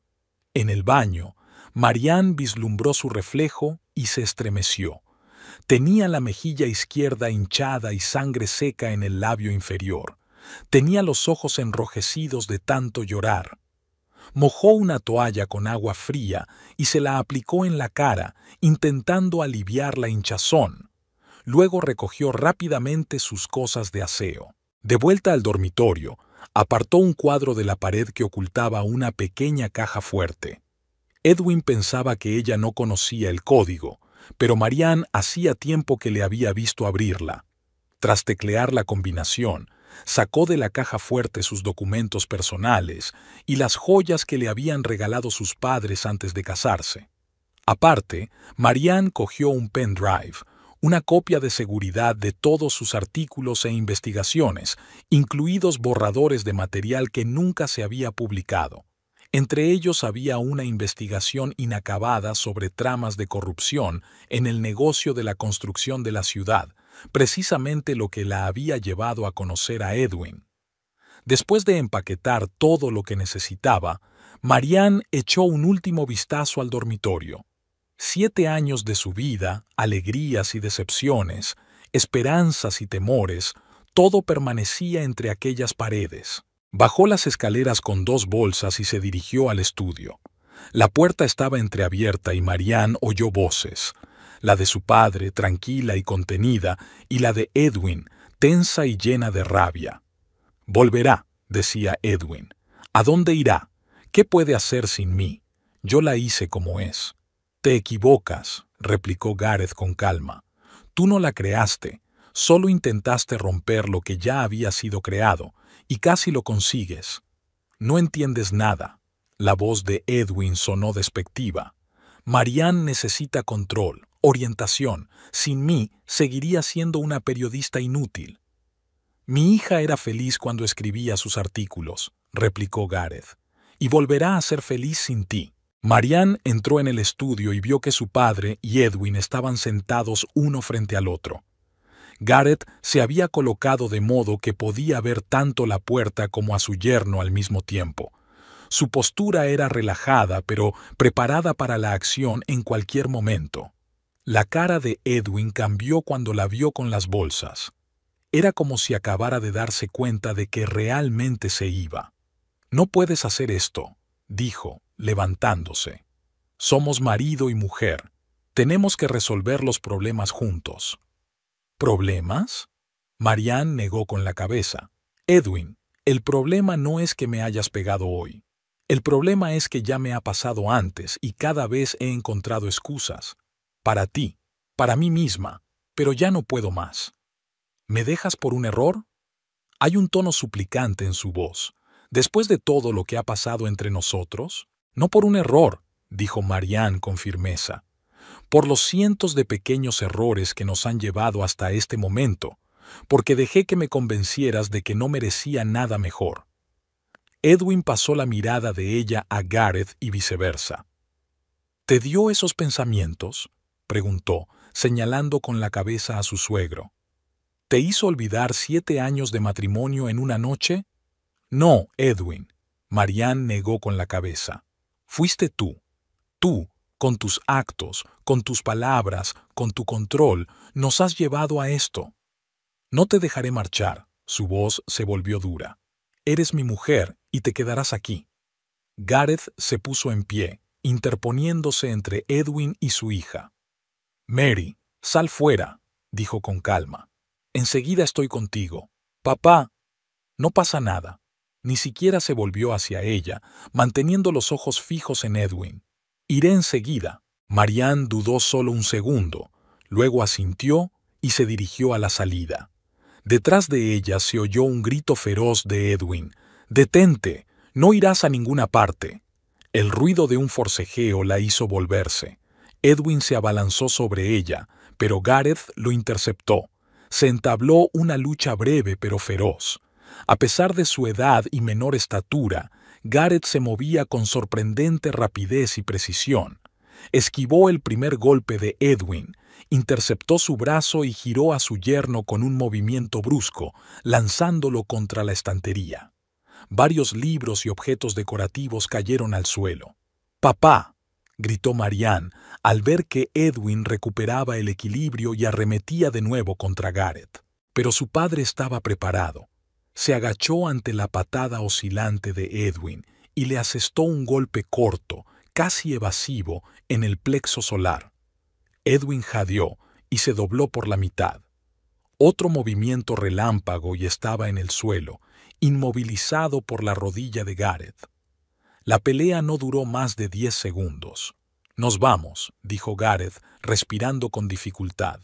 En el baño, Marianne vislumbró su reflejo y se estremeció. Tenía la mejilla izquierda hinchada y sangre seca en el labio inferior. Tenía los ojos enrojecidos de tanto llorar. Mojó una toalla con agua fría y se la aplicó en la cara, intentando aliviar la hinchazón. Luego recogió rápidamente sus cosas de aseo. De vuelta al dormitorio, apartó un cuadro de la pared que ocultaba una pequeña caja fuerte. Edwin pensaba que ella no conocía el código, pero Marianne hacía tiempo que le había visto abrirla. Tras teclear la combinación, sacó de la caja fuerte sus documentos personales y las joyas que le habían regalado sus padres antes de casarse. Aparte, Marianne cogió un pendrive, una copia de seguridad de todos sus artículos e investigaciones, incluidos borradores de material que nunca se había publicado. Entre ellos había una investigación inacabada sobre tramas de corrupción en el negocio de la construcción de la ciudad, precisamente lo que la había llevado a conocer a Edwin. Después de empaquetar todo lo que necesitaba, Marianne echó un último vistazo al dormitorio. 7 años de su vida, alegrías y decepciones, esperanzas y temores, todo permanecía entre aquellas paredes. Bajó las escaleras con 2 bolsas y se dirigió al estudio. La puerta estaba entreabierta y Marianne oyó voces, la de su padre, tranquila y contenida, y la de Edwin, tensa y llena de rabia. «Volverá», decía Edwin. «¿A dónde irá? ¿Qué puede hacer sin mí? Yo la hice como es». «Te equivocas», replicó Gareth con calma. «Tú no la creaste, solo intentaste romper lo que ya había sido creado, y casi lo consigues. No entiendes nada». La voz de Edwin sonó despectiva. «Marianne necesita control, orientación. Sin mí, seguiría siendo una periodista inútil». «Mi hija era feliz cuando escribía sus artículos», replicó Gareth, «y volverá a ser feliz sin ti». Marianne entró en el estudio y vio que su padre y Edwin estaban sentados uno frente al otro. Gareth se había colocado de modo que podía ver tanto la puerta como a su yerno al mismo tiempo. Su postura era relajada, pero preparada para la acción en cualquier momento. La cara de Edwin cambió cuando la vio con las bolsas. Era como si acabara de darse cuenta de que realmente se iba. «No puedes hacer esto», dijo, levantándose. «Somos marido y mujer. Tenemos que resolver los problemas juntos». «¿Problemas?», Marianne negó con la cabeza. «Edwin, el problema no es que me hayas pegado hoy. El problema es que ya me ha pasado antes y cada vez he encontrado excusas. Para ti, para mí misma, pero ya no puedo más». «¿Me dejas por un error?». Hay un tono suplicante en su voz. «Después de todo lo que ha pasado entre nosotros». «No por un error», dijo Marianne con firmeza. «Por los cientos de pequeños errores que nos han llevado hasta este momento, porque dejé que me convencieras de que no merecía nada mejor». Edwin pasó la mirada de ella a Gareth y viceversa. «¿Te dio esos pensamientos?», preguntó, señalando con la cabeza a su suegro. «¿Te hizo olvidar 7 años de matrimonio en una noche?». «No, Edwin», Marianne negó con la cabeza. «Fuiste tú. Tú, con tus actos, con tus palabras, con tu control, nos has llevado a esto». «No te dejaré marchar», su voz se volvió dura. «Eres mi mujer y te quedarás aquí». Gareth se puso en pie, interponiéndose entre Edwin y su hija. «Mary, sal fuera», dijo con calma. «Enseguida estoy contigo». «Papá». «No pasa nada». Ni siquiera se volvió hacia ella, manteniendo los ojos fijos en Edwin. «Iré enseguida». Marianne dudó solo un segundo, luego asintió y se dirigió a la salida. Detrás de ella se oyó un grito feroz de Edwin. «¡Detente! No irás a ninguna parte». El ruido de un forcejeo la hizo volverse. Edwin se abalanzó sobre ella, pero Gareth lo interceptó. Se entabló una lucha breve pero feroz. A pesar de su edad y menor estatura, Gareth se movía con sorprendente rapidez y precisión. Esquivó el primer golpe de Edwin, interceptó su brazo y giró a su yerno con un movimiento brusco, lanzándolo contra la estantería. Varios libros y objetos decorativos cayeron al suelo. «¡Papá!», gritó Marianne al ver que Edwin recuperaba el equilibrio y arremetía de nuevo contra Gareth. Pero su padre estaba preparado. Se agachó ante la patada oscilante de Edwin y le asestó un golpe corto, casi evasivo, en el plexo solar. Edwin jadeó y se dobló por la mitad. Otro movimiento relámpago y estaba en el suelo, inmovilizado por la rodilla de Gareth. La pelea no duró más de 10 segundos. «Nos vamos», dijo Gareth, respirando con dificultad.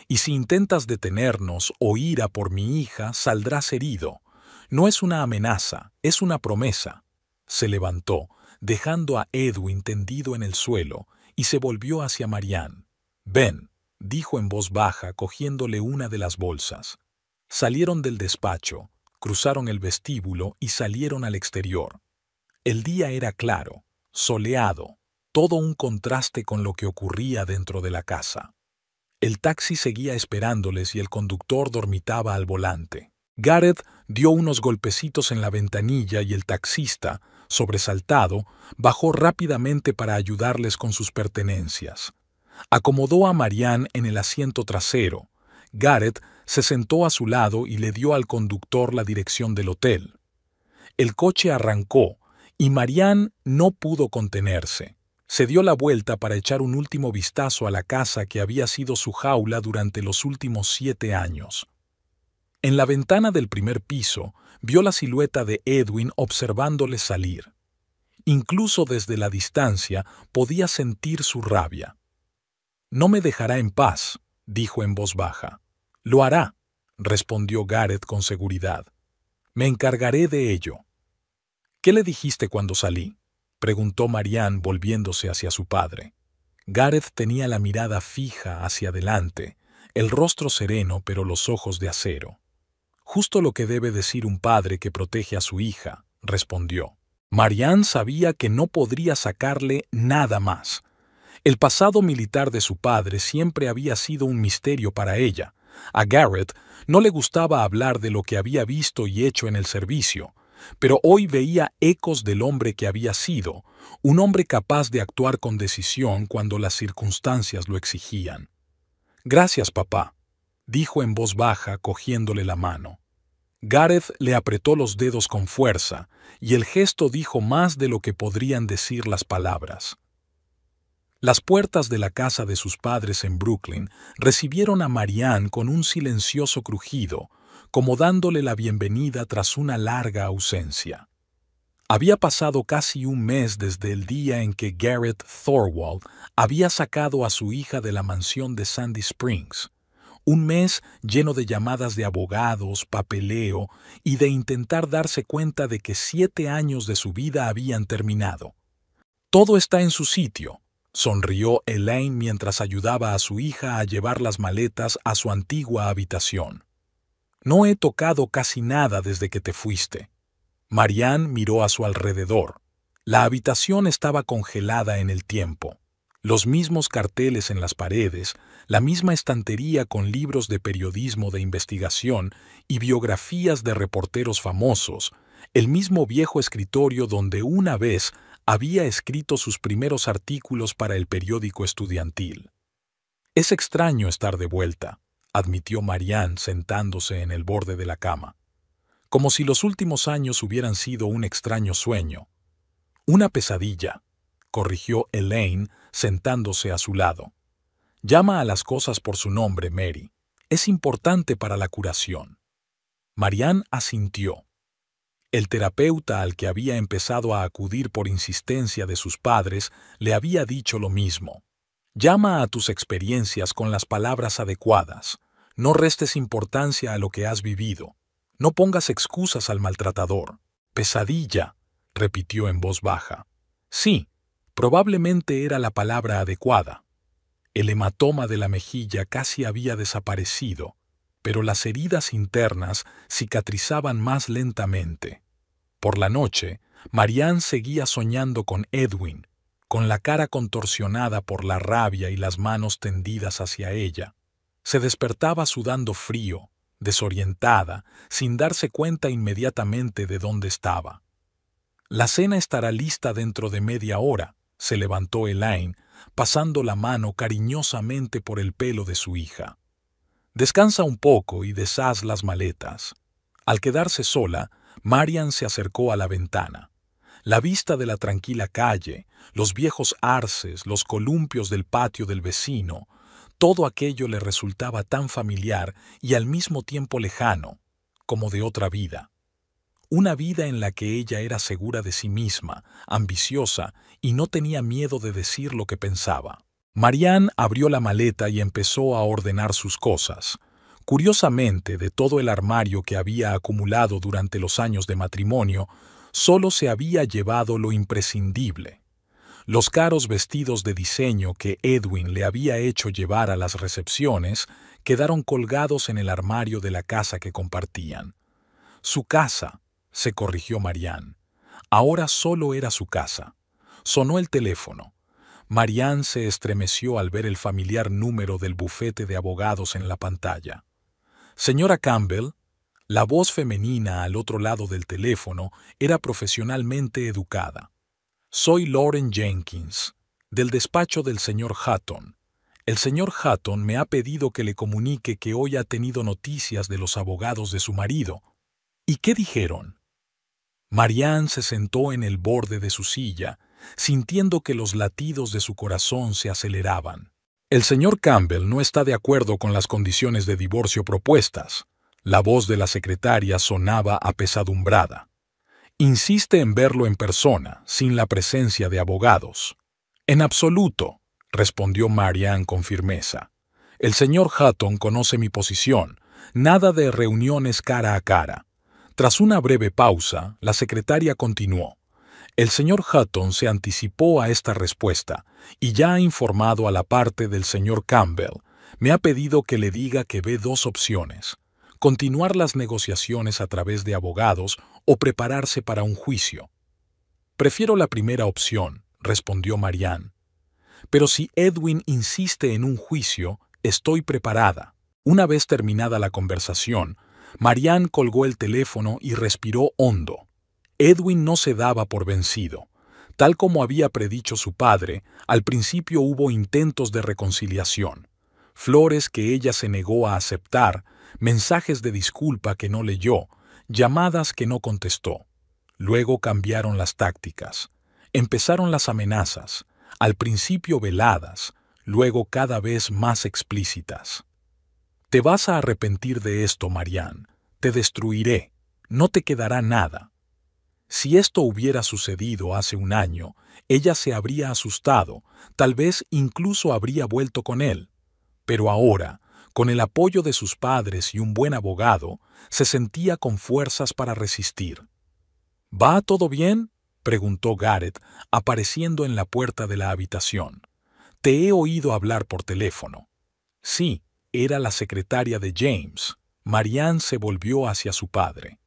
«Y si intentas detenernos o ir a por mi hija, saldrás herido. No es una amenaza, es una promesa». Se levantó, dejando a Edwin tendido en el suelo, y se volvió hacia Marianne. «Ven», dijo en voz baja, cogiéndole una de las bolsas. Salieron del despacho, cruzaron el vestíbulo y salieron al exterior. El día era claro, soleado, todo un contraste con lo que ocurría dentro de la casa. El taxi seguía esperándoles y el conductor dormitaba al volante. Gareth dio unos golpecitos en la ventanilla y el taxista, sobresaltado, bajó rápidamente para ayudarles con sus pertenencias. Acomodó a Marianne en el asiento trasero. Gareth se sentó a su lado y le dio al conductor la dirección del hotel. El coche arrancó y Marianne no pudo contenerse. Se dio la vuelta para echar un último vistazo a la casa que había sido su jaula durante los últimos 7 años. En la ventana del primer piso vio la silueta de Edwin observándole salir. Incluso desde la distancia podía sentir su rabia. «No me dejará en paz», dijo en voz baja. «Lo hará», respondió Gareth con seguridad. «Me encargaré de ello». «¿Qué le dijiste cuando salí?», preguntó Marianne volviéndose hacia su padre. Gareth tenía la mirada fija hacia adelante, el rostro sereno pero los ojos de acero. «Justo lo que debe decir un padre que protege a su hija», respondió. Marianne sabía que no podría sacarle nada más. El pasado militar de su padre siempre había sido un misterio para ella. A Gareth no le gustaba hablar de lo que había visto y hecho en el servicio, pero hoy veía ecos del hombre que había sido, un hombre capaz de actuar con decisión cuando las circunstancias lo exigían. «Gracias, papá», dijo en voz baja, cogiéndole la mano. Gareth le apretó los dedos con fuerza, y el gesto dijo más de lo que podrían decir las palabras. Las puertas de la casa de sus padres en Brooklyn recibieron a Marianne con un silencioso crujido, como dándole la bienvenida tras una larga ausencia. Había pasado casi un mes desde el día en que Gareth Thorwald había sacado a su hija de la mansión de Sandy Springs. Un mes lleno de llamadas de abogados, papeleo y de intentar darse cuenta de que 7 años de su vida habían terminado. «Todo está en su sitio», sonrió Elaine mientras ayudaba a su hija a llevar las maletas a su antigua habitación. «No he tocado casi nada desde que te fuiste». Marianne miró a su alrededor. La habitación estaba congelada en el tiempo. Los mismos carteles en las paredes, la misma estantería con libros de periodismo de investigación y biografías de reporteros famosos, el mismo viejo escritorio donde una vez había escrito sus primeros artículos para el periódico estudiantil. «Es extraño estar de vuelta», admitió Marianne sentándose en el borde de la cama. «Como si los últimos años hubieran sido un extraño sueño». «Una pesadilla», corrigió Elaine, sentándose a su lado. «Llama a las cosas por su nombre, Mary. Es importante para la curación». Marianne asintió. El terapeuta al que había empezado a acudir por insistencia de sus padres le había dicho lo mismo. «Llama a tus experiencias con las palabras adecuadas. No restes importancia a lo que has vivido. No pongas excusas al maltratador». «Pesadilla», repitió en voz baja. «Sí, probablemente era la palabra adecuada». El hematoma de la mejilla casi había desaparecido, pero las heridas internas cicatrizaban más lentamente. Por la noche, Marianne seguía soñando con Edwin, con la cara contorsionada por la rabia y las manos tendidas hacia ella. Se despertaba sudando frío, desorientada, sin darse cuenta inmediatamente de dónde estaba. «La cena estará lista dentro de media hora», se levantó Elaine, pasando la mano cariñosamente por el pelo de su hija. «Descansa un poco y deshaz las maletas». Al quedarse sola, Marianne se acercó a la ventana. La vista de la tranquila calle, los viejos arces, los columpios del patio del vecino, todo aquello le resultaba tan familiar y al mismo tiempo lejano, como de otra vida. Una vida en la que ella era segura de sí misma, ambiciosa y no tenía miedo de decir lo que pensaba. Marianne abrió la maleta y empezó a ordenar sus cosas. Curiosamente, de todo el armario que había acumulado durante los años de matrimonio, solo se había llevado lo imprescindible. Los caros vestidos de diseño que Edwin le había hecho llevar a las recepciones quedaron colgados en el armario de la casa que compartían. Su casa, se corrigió Marianne. Ahora solo era su casa. Sonó el teléfono. Marianne se estremeció al ver el familiar número del bufete de abogados en la pantalla. «Señora Campbell». La voz femenina al otro lado del teléfono era profesionalmente educada. «Soy Lauren Jenkins, del despacho del señor Hutton. El señor Hutton me ha pedido que le comunique que hoy ha tenido noticias de los abogados de su marido». «¿Y qué dijeron?». Marianne se sentó en el borde de su silla, sintiendo que los latidos de su corazón se aceleraban. El señor Campbell no está de acuerdo con las condiciones de divorcio propuestas. La voz de la secretaria sonaba apesadumbrada. Insiste en verlo en persona, sin la presencia de abogados. En absoluto, respondió Marianne con firmeza. El señor Hutton conoce mi posición. Nada de reuniones cara a cara. Tras una breve pausa, la secretaria continuó. El señor Hutton se anticipó a esta respuesta y ya ha informado a la parte del señor Campbell. Me ha pedido que le diga que ve dos opciones: continuar las negociaciones a través de abogados o prepararse para un juicio. Prefiero la primera opción, respondió Marianne. Pero si Edwin insiste en un juicio, estoy preparada. Una vez terminada la conversación, Marianne colgó el teléfono y respiró hondo. Edwin no se daba por vencido. Tal como había predicho su padre, al principio hubo intentos de reconciliación. Flores que ella se negó a aceptar, mensajes de disculpa que no leyó, llamadas que no contestó. Luego cambiaron las tácticas. Empezaron las amenazas, al principio veladas, luego cada vez más explícitas. Te vas a arrepentir de esto, Marianne. Te destruiré. No te quedará nada. Si esto hubiera sucedido hace un año, ella se habría asustado, tal vez incluso habría vuelto con él. Pero ahora, con el apoyo de sus padres y un buen abogado, se sentía con fuerzas para resistir. ¿Va todo bien?, preguntó Gareth, apareciendo en la puerta de la habitación. Te he oído hablar por teléfono. Sí, era la secretaria de James. Marianne se volvió hacia su padre.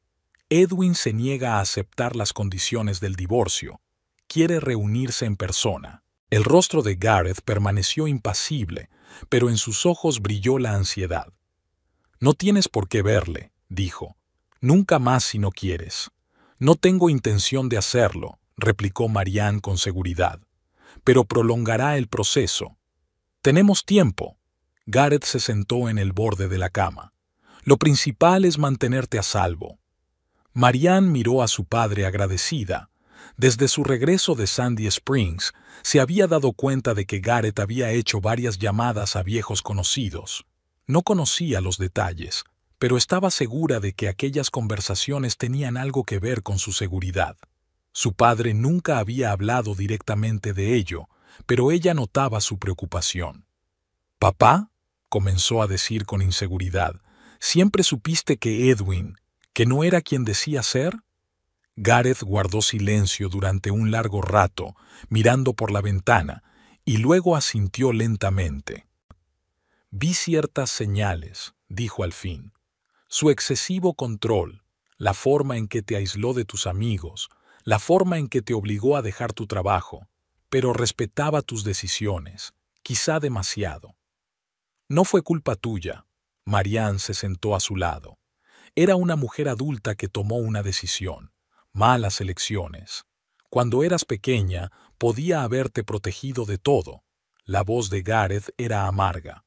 Edwin se niega a aceptar las condiciones del divorcio. Quiere reunirse en persona. El rostro de Gareth permaneció impasible, pero en sus ojos brilló la ansiedad. No tienes por qué verle, dijo. Nunca más si no quieres. No tengo intención de hacerlo, replicó Marianne con seguridad. Pero prolongará el proceso. Tenemos tiempo. Gareth se sentó en el borde de la cama. Lo principal es mantenerte a salvo. Marianne miró a su padre agradecida. Desde su regreso de Sandy Springs, se había dado cuenta de que Gareth había hecho varias llamadas a viejos conocidos. No conocía los detalles, pero estaba segura de que aquellas conversaciones tenían algo que ver con su seguridad. Su padre nunca había hablado directamente de ello, pero ella notaba su preocupación. «¿Papá?», comenzó a decir con inseguridad, «¿siempre supiste que Edwin, que no era quien decía ser?». Gareth guardó silencio durante un largo rato, mirando por la ventana, y luego asintió lentamente. «Vi ciertas señales», dijo al fin. «Su excesivo control, la forma en que te aisló de tus amigos, la forma en que te obligó a dejar tu trabajo, pero respetaba tus decisiones, quizá demasiado». «No fue culpa tuya». Marianne se sentó a su lado. Era una mujer adulta que tomó una decisión. Malas elecciones. Cuando eras pequeña, podía haberte protegido de todo. La voz de Gareth era amarga.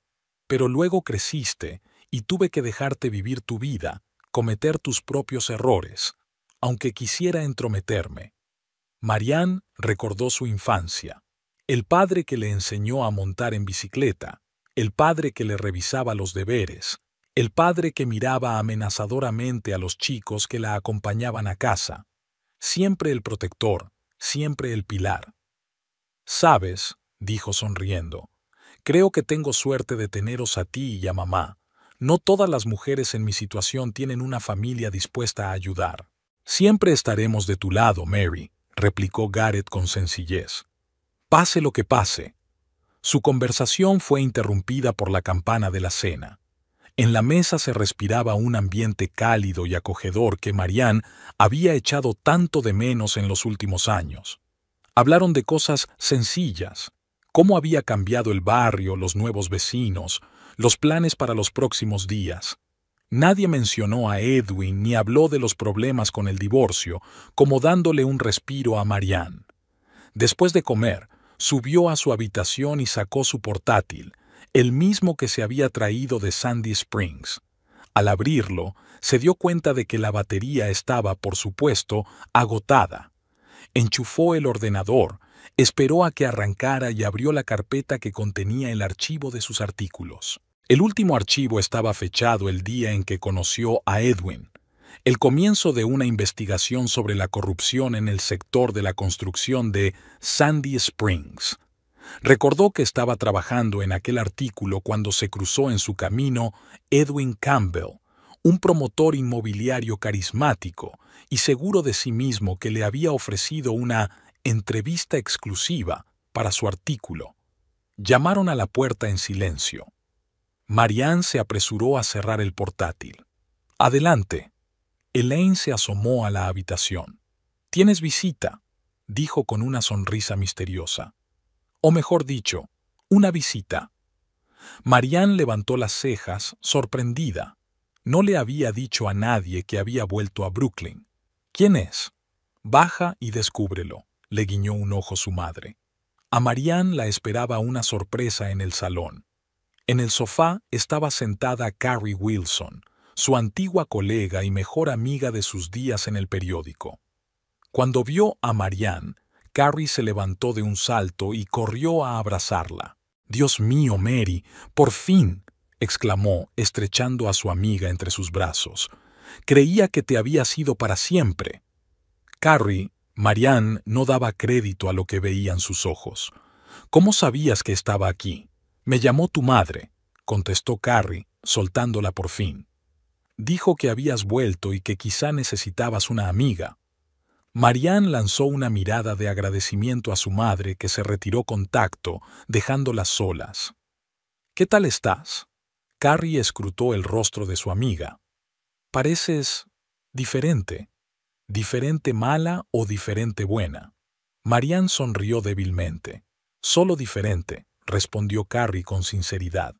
Pero luego creciste y tuve que dejarte vivir tu vida, cometer tus propios errores, aunque quisiera entrometerme. Marianne recordó su infancia. El padre que le enseñó a montar en bicicleta, el padre que le revisaba los deberes, el padre que miraba amenazadoramente a los chicos que la acompañaban a casa. Siempre el protector, siempre el pilar. «Sabes», dijo sonriendo, «creo que tengo suerte de teneros a ti y a mamá. No todas las mujeres en mi situación tienen una familia dispuesta a ayudar». «Siempre estaremos de tu lado, Mary», replicó Gareth con sencillez. «Pase lo que pase». Su conversación fue interrumpida por la campana de la cena. En la mesa se respiraba un ambiente cálido y acogedor que Marianne había echado tanto de menos en los últimos años. Hablaron de cosas sencillas, cómo había cambiado el barrio, los nuevos vecinos, los planes para los próximos días. Nadie mencionó a Edwin ni habló de los problemas con el divorcio, como dándole un respiro a Marianne. Después de comer, subió a su habitación y sacó su portátil, el mismo que se había traído de Sandy Springs. Al abrirlo, se dio cuenta de que la batería estaba, por supuesto, agotada. Enchufó el ordenador, esperó a que arrancara y abrió la carpeta que contenía el archivo de sus artículos. El último archivo estaba fechado el día en que conoció a Edwin, el comienzo de una investigación sobre la corrupción en el sector de la construcción de Sandy Springs. Recordó que estaba trabajando en aquel artículo cuando se cruzó en su camino Edwin Campbell, un promotor inmobiliario carismático y seguro de sí mismo que le había ofrecido una entrevista exclusiva para su artículo. Llamaron a la puerta en silencio. Marianne se apresuró a cerrar el portátil. «Adelante». Elaine se asomó a la habitación. «Tienes visita», dijo con una sonrisa misteriosa. O mejor dicho, una visita. Marianne levantó las cejas, sorprendida. No le había dicho a nadie que había vuelto a Brooklyn. «¿Quién es?» «Baja y descúbrelo», le guiñó un ojo su madre. A Marianne la esperaba una sorpresa en el salón. En el sofá estaba sentada Carrie Wilson, su antigua colega y mejor amiga de sus días en el periódico. Cuando vio a Marianne, Carrie se levantó de un salto y corrió a abrazarla. «Dios mío, Mary, por fin», exclamó, estrechando a su amiga entre sus brazos. «Creía que te habías ido para siempre». Marianne no daba crédito a lo que veían sus ojos. «¿Cómo sabías que estaba aquí?» «Me llamó tu madre», contestó Carrie, soltándola por fin. «Dijo que habías vuelto y que quizá necesitabas una amiga». Marianne lanzó una mirada de agradecimiento a su madre que se retiró con tacto, dejándolas solas. «¿Qué tal estás?» Carrie escrutó el rostro de su amiga. «Pareces diferente. ¿Diferente mala o diferente buena?» Marianne sonrió débilmente. «Solo diferente», respondió Carrie con sinceridad.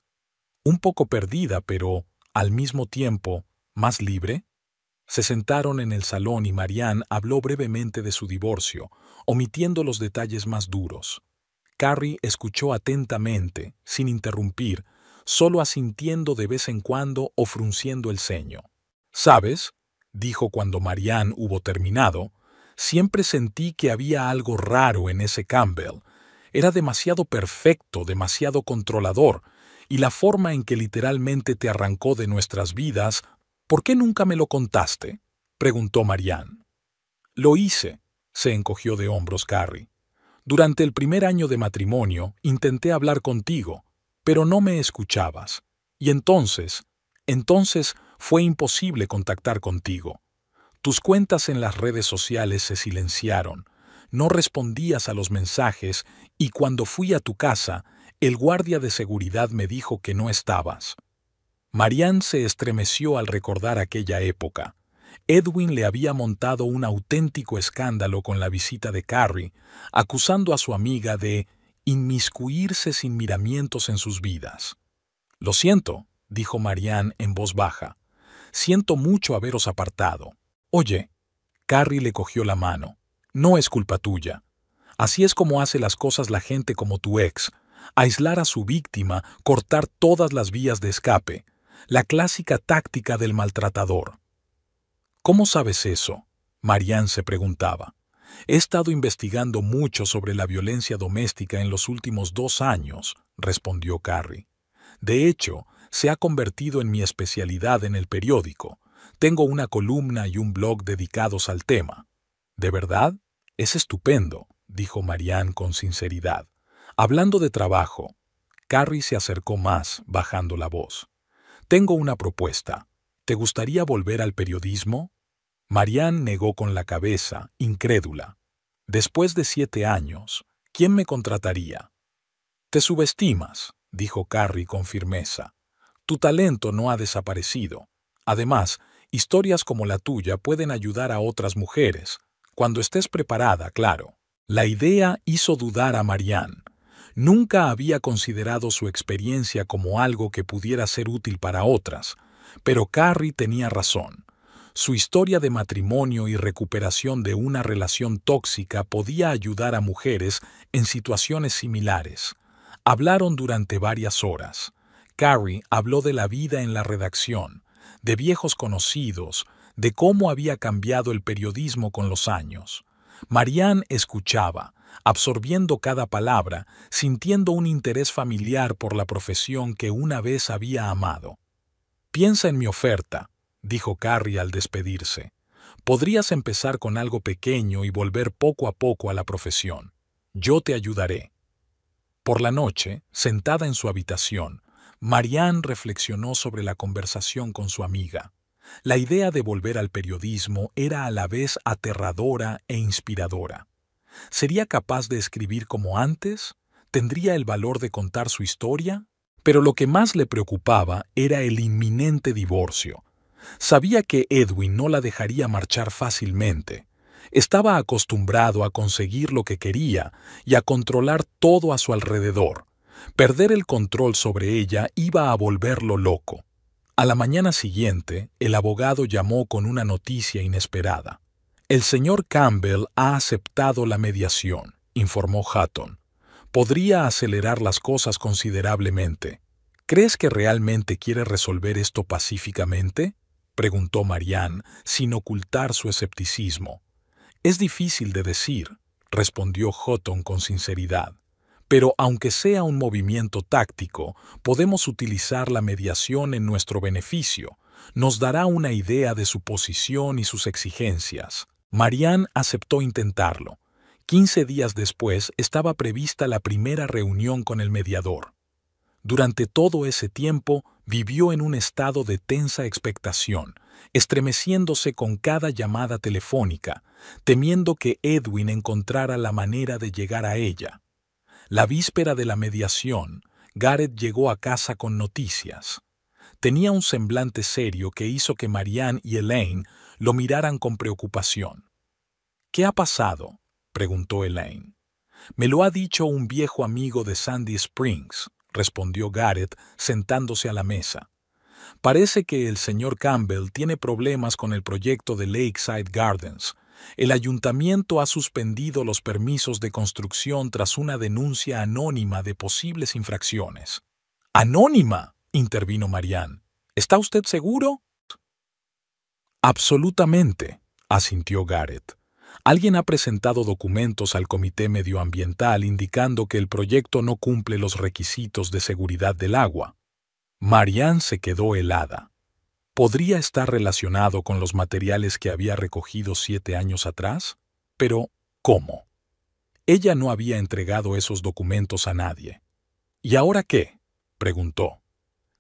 «Un poco perdida, pero, al mismo tiempo, más libre». Se sentaron en el salón y Marianne habló brevemente de su divorcio, omitiendo los detalles más duros. Carrie escuchó atentamente, sin interrumpir, solo asintiendo de vez en cuando o frunciendo el ceño. «¿Sabes?», dijo cuando Marianne hubo terminado, «siempre sentí que había algo raro en ese Campbell. Era demasiado perfecto, demasiado controlador, y la forma en que literalmente te arrancó de nuestras vidas. ¿Por qué nunca me lo contaste?», preguntó Marianne. «Lo hice», se encogió de hombros Carrie. «Durante el primer año de matrimonio intenté hablar contigo, pero no me escuchabas. Y entonces fue imposible contactar contigo. Tus cuentas en las redes sociales se silenciaron, no respondías a los mensajes y cuando fui a tu casa, el guardia de seguridad me dijo que no estabas». Marianne se estremeció al recordar aquella época. Edwin le había montado un auténtico escándalo con la visita de Carrie, acusando a su amiga de inmiscuirse sin miramientos en sus vidas. «Lo siento», dijo Marianne en voz baja. «Siento mucho haberos apartado. Oye», Carrie le cogió la mano, «no es culpa tuya. Así es como hace las cosas la gente como tu ex, aislar a su víctima, cortar todas las vías de escape, la clásica táctica del maltratador». «¿Cómo sabes eso?», Marianne se preguntaba. «He estado investigando mucho sobre la violencia doméstica en los últimos 2 años», respondió Carrie. «De hecho, se ha convertido en mi especialidad en el periódico. Tengo una columna y un blog dedicados al tema». «¿De verdad? Es estupendo», dijo Marianne con sinceridad. «Hablando de trabajo», Carrie se acercó más, bajando la voz. «Tengo una propuesta. ¿Te gustaría volver al periodismo?». Marianne negó con la cabeza, incrédula. «Después de 7 años, ¿quién me contrataría?». «Te subestimas», dijo Carrie con firmeza. «Tu talento no ha desaparecido. Además, historias como la tuya pueden ayudar a otras mujeres, cuando estés preparada, claro». La idea hizo dudar a Marianne. Nunca había considerado su experiencia como algo que pudiera ser útil para otras, pero Carrie tenía razón. Su historia de matrimonio y recuperación de una relación tóxica podía ayudar a mujeres en situaciones similares. Hablaron durante varias horas. Carrie habló de la vida en la redacción, de viejos conocidos, de cómo había cambiado el periodismo con los años. Marianne escuchaba, absorbiendo cada palabra, sintiendo un interés familiar por la profesión que una vez había amado. «Piensa en mi oferta», dijo Carrie al despedirse. «Podrías empezar con algo pequeño y volver poco a poco a la profesión. Yo te ayudaré». Por la noche, sentada en su habitación, Marianne reflexionó sobre la conversación con su amiga. La idea de volver al periodismo era a la vez aterradora e inspiradora. ¿Sería capaz de escribir como antes? ¿Tendría el valor de contar su historia? Pero lo que más le preocupaba era el inminente divorcio. Sabía que Edwin no la dejaría marchar fácilmente. Estaba acostumbrado a conseguir lo que quería y a controlar todo a su alrededor. Perder el control sobre ella iba a volverlo loco. A la mañana siguiente, el abogado llamó con una noticia inesperada. «El señor Campbell ha aceptado la mediación», informó Hutton. «Podría acelerar las cosas considerablemente». «¿Crees que realmente quiere resolver esto pacíficamente?», preguntó Marianne, sin ocultar su escepticismo. «Es difícil de decir», respondió Hutton con sinceridad. «Pero aunque sea un movimiento táctico, podemos utilizar la mediación en nuestro beneficio. Nos dará una idea de su posición y sus exigencias». Marianne aceptó intentarlo. 15 días después estaba prevista la primera reunión con el mediador. Durante todo ese tiempo vivió en un estado de tensa expectación, estremeciéndose con cada llamada telefónica, temiendo que Edwin encontrara la manera de llegar a ella. La víspera de la mediación, Gareth llegó a casa con noticias. Tenía un semblante serio que hizo que Marianne y Elaine lo miraran con preocupación. «¿Qué ha pasado?», preguntó Elaine. «Me lo ha dicho un viejo amigo de Sandy Springs», respondió Gareth sentándose a la mesa. «Parece que el señor Campbell tiene problemas con el proyecto de Lakeside Gardens. El ayuntamiento ha suspendido los permisos de construcción tras una denuncia anónima de posibles infracciones». «¿Anónima?», intervino Marianne. «¿Está usted seguro?». «Absolutamente», asintió Gareth. «Alguien ha presentado documentos al Comité Medioambiental indicando que el proyecto no cumple los requisitos de seguridad del agua». Marianne se quedó helada. ¿Podría estar relacionado con los materiales que había recogido 7 años atrás? Pero, ¿cómo? Ella no había entregado esos documentos a nadie. «¿Y ahora qué?», preguntó.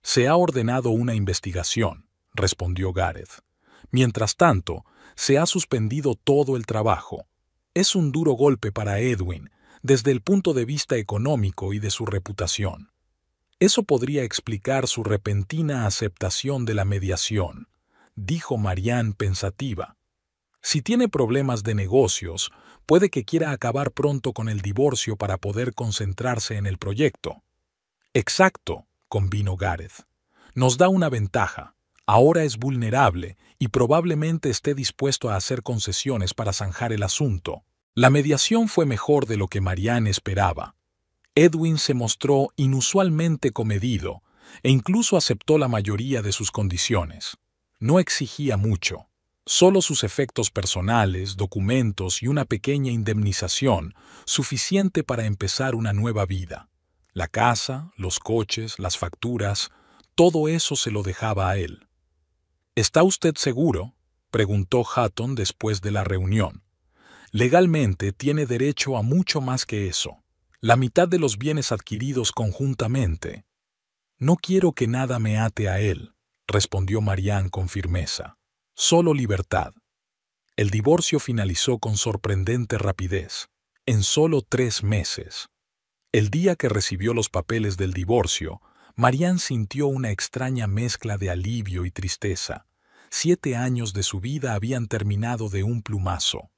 «Se ha ordenado una investigación», respondió Gareth. «Mientras tanto, se ha suspendido todo el trabajo. Es un duro golpe para Edwin, desde el punto de vista económico y de su reputación. Eso podría explicar su repentina aceptación de la mediación», dijo Marianne pensativa. «Si tiene problemas de negocios, puede que quiera acabar pronto con el divorcio para poder concentrarse en el proyecto». «Exacto», convino Gareth. «Nos da una ventaja. Ahora es vulnerable y probablemente esté dispuesto a hacer concesiones para zanjar el asunto». La mediación fue mejor de lo que Marianne esperaba. Edwin se mostró inusualmente comedido e incluso aceptó la mayoría de sus condiciones. No exigía mucho. Solo sus efectos personales, documentos y una pequeña indemnización, suficiente para empezar una nueva vida. La casa, los coches, las facturas, todo eso se lo dejaba a él. «¿Está usted seguro?», preguntó Hutton después de la reunión. «Legalmente tiene derecho a mucho más que eso. La mitad de los bienes adquiridos conjuntamente». «No quiero que nada me ate a él», respondió Marianne con firmeza. «Solo libertad». El divorcio finalizó con sorprendente rapidez, en solo 3 meses. El día que recibió los papeles del divorcio, Marianne sintió una extraña mezcla de alivio y tristeza. 7 años de su vida habían terminado de un plumazo.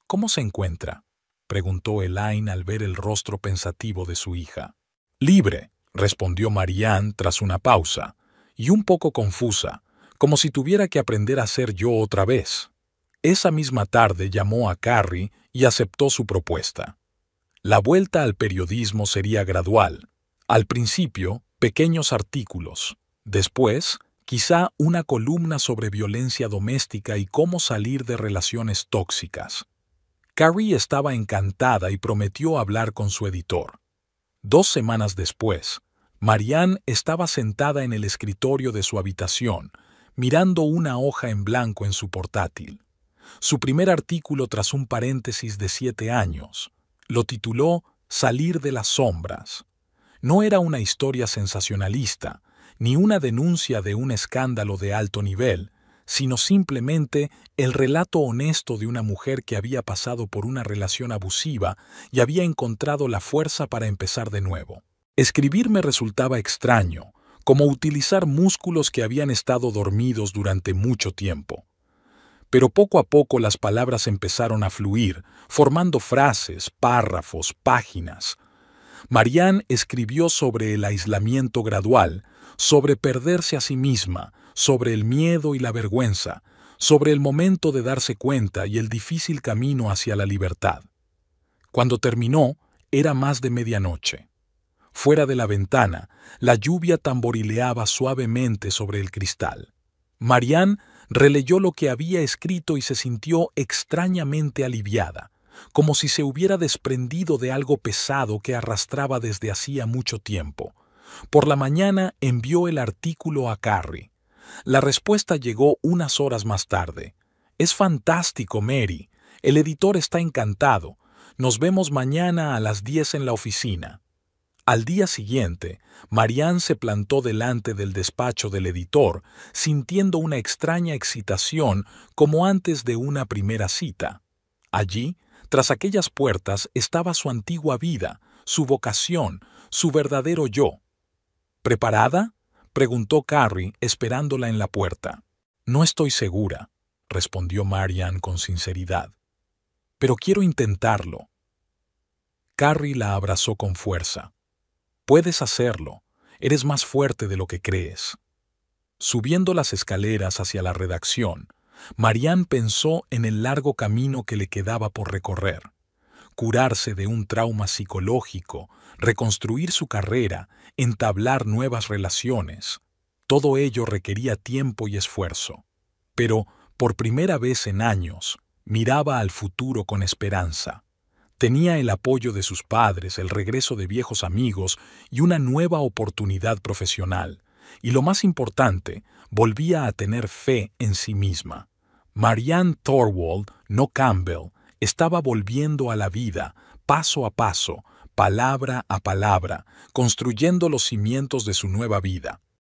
«¿Cómo se encuentra?», preguntó Elaine al ver el rostro pensativo de su hija. «Libre», respondió Marianne tras una pausa, y un poco confusa, como si tuviera que aprender a ser yo otra vez. Esa misma tarde llamó a Carrie y aceptó su propuesta. La vuelta al periodismo sería gradual. Al principio, pequeños artículos. Después, Quizá una columna sobre violencia doméstica y cómo salir de relaciones tóxicas. Carrie estaba encantada y prometió hablar con su editor. 2 semanas después, Marianne estaba sentada en el escritorio de su habitación, mirando una hoja en blanco en su portátil. Su primer artículo tras un paréntesis de 7 años. Lo tituló Salir de las sombras. No era una historia sensacionalista, ni una denuncia de un escándalo de alto nivel, sino simplemente el relato honesto de una mujer que había pasado por una relación abusiva y había encontrado la fuerza para empezar de nuevo. Escribir me resultaba extraño, como utilizar músculos que habían estado dormidos durante mucho tiempo. Pero poco a poco las palabras empezaron a fluir, formando frases, párrafos, páginas. Marianne escribió sobre el aislamiento gradual, sobre perderse a sí misma, sobre el miedo y la vergüenza, sobre el momento de darse cuenta y el difícil camino hacia la libertad. Cuando terminó, era más de medianoche. Fuera de la ventana, la lluvia tamborileaba suavemente sobre el cristal. Marianne releyó lo que había escrito y se sintió extrañamente aliviada, como si se hubiera desprendido de algo pesado que arrastraba desde hacía mucho tiempo. Por la mañana envió el artículo a Carrie. La respuesta llegó unas horas más tarde. «Es fantástico, Mary. El editor está encantado. Nos vemos mañana a las 10 en la oficina». Al día siguiente, Marianne se plantó delante del despacho del editor, sintiendo una extraña excitación como antes de una primera cita. Allí, tras aquellas puertas, estaba su antigua vida, su vocación, su verdadero yo. «¿Preparada?», preguntó Carrie, esperándola en la puerta. «No estoy segura», respondió Marianne con sinceridad. «Pero quiero intentarlo». Carrie la abrazó con fuerza. «Puedes hacerlo. Eres más fuerte de lo que crees». Subiendo las escaleras hacia la redacción, Marianne pensó en el largo camino que le quedaba por recorrer. Curarse de un trauma psicológico, reconstruir su carrera, entablar nuevas relaciones. Todo ello requería tiempo y esfuerzo. Pero, por primera vez en años, miraba al futuro con esperanza. Tenía el apoyo de sus padres, el regreso de viejos amigos y una nueva oportunidad profesional. Y lo más importante, volvía a tener fe en sí misma. Marianne Thorwald, no Campbell, estaba volviendo a la vida, paso a paso, palabra a palabra, construyendo los cimientos de su nueva vida.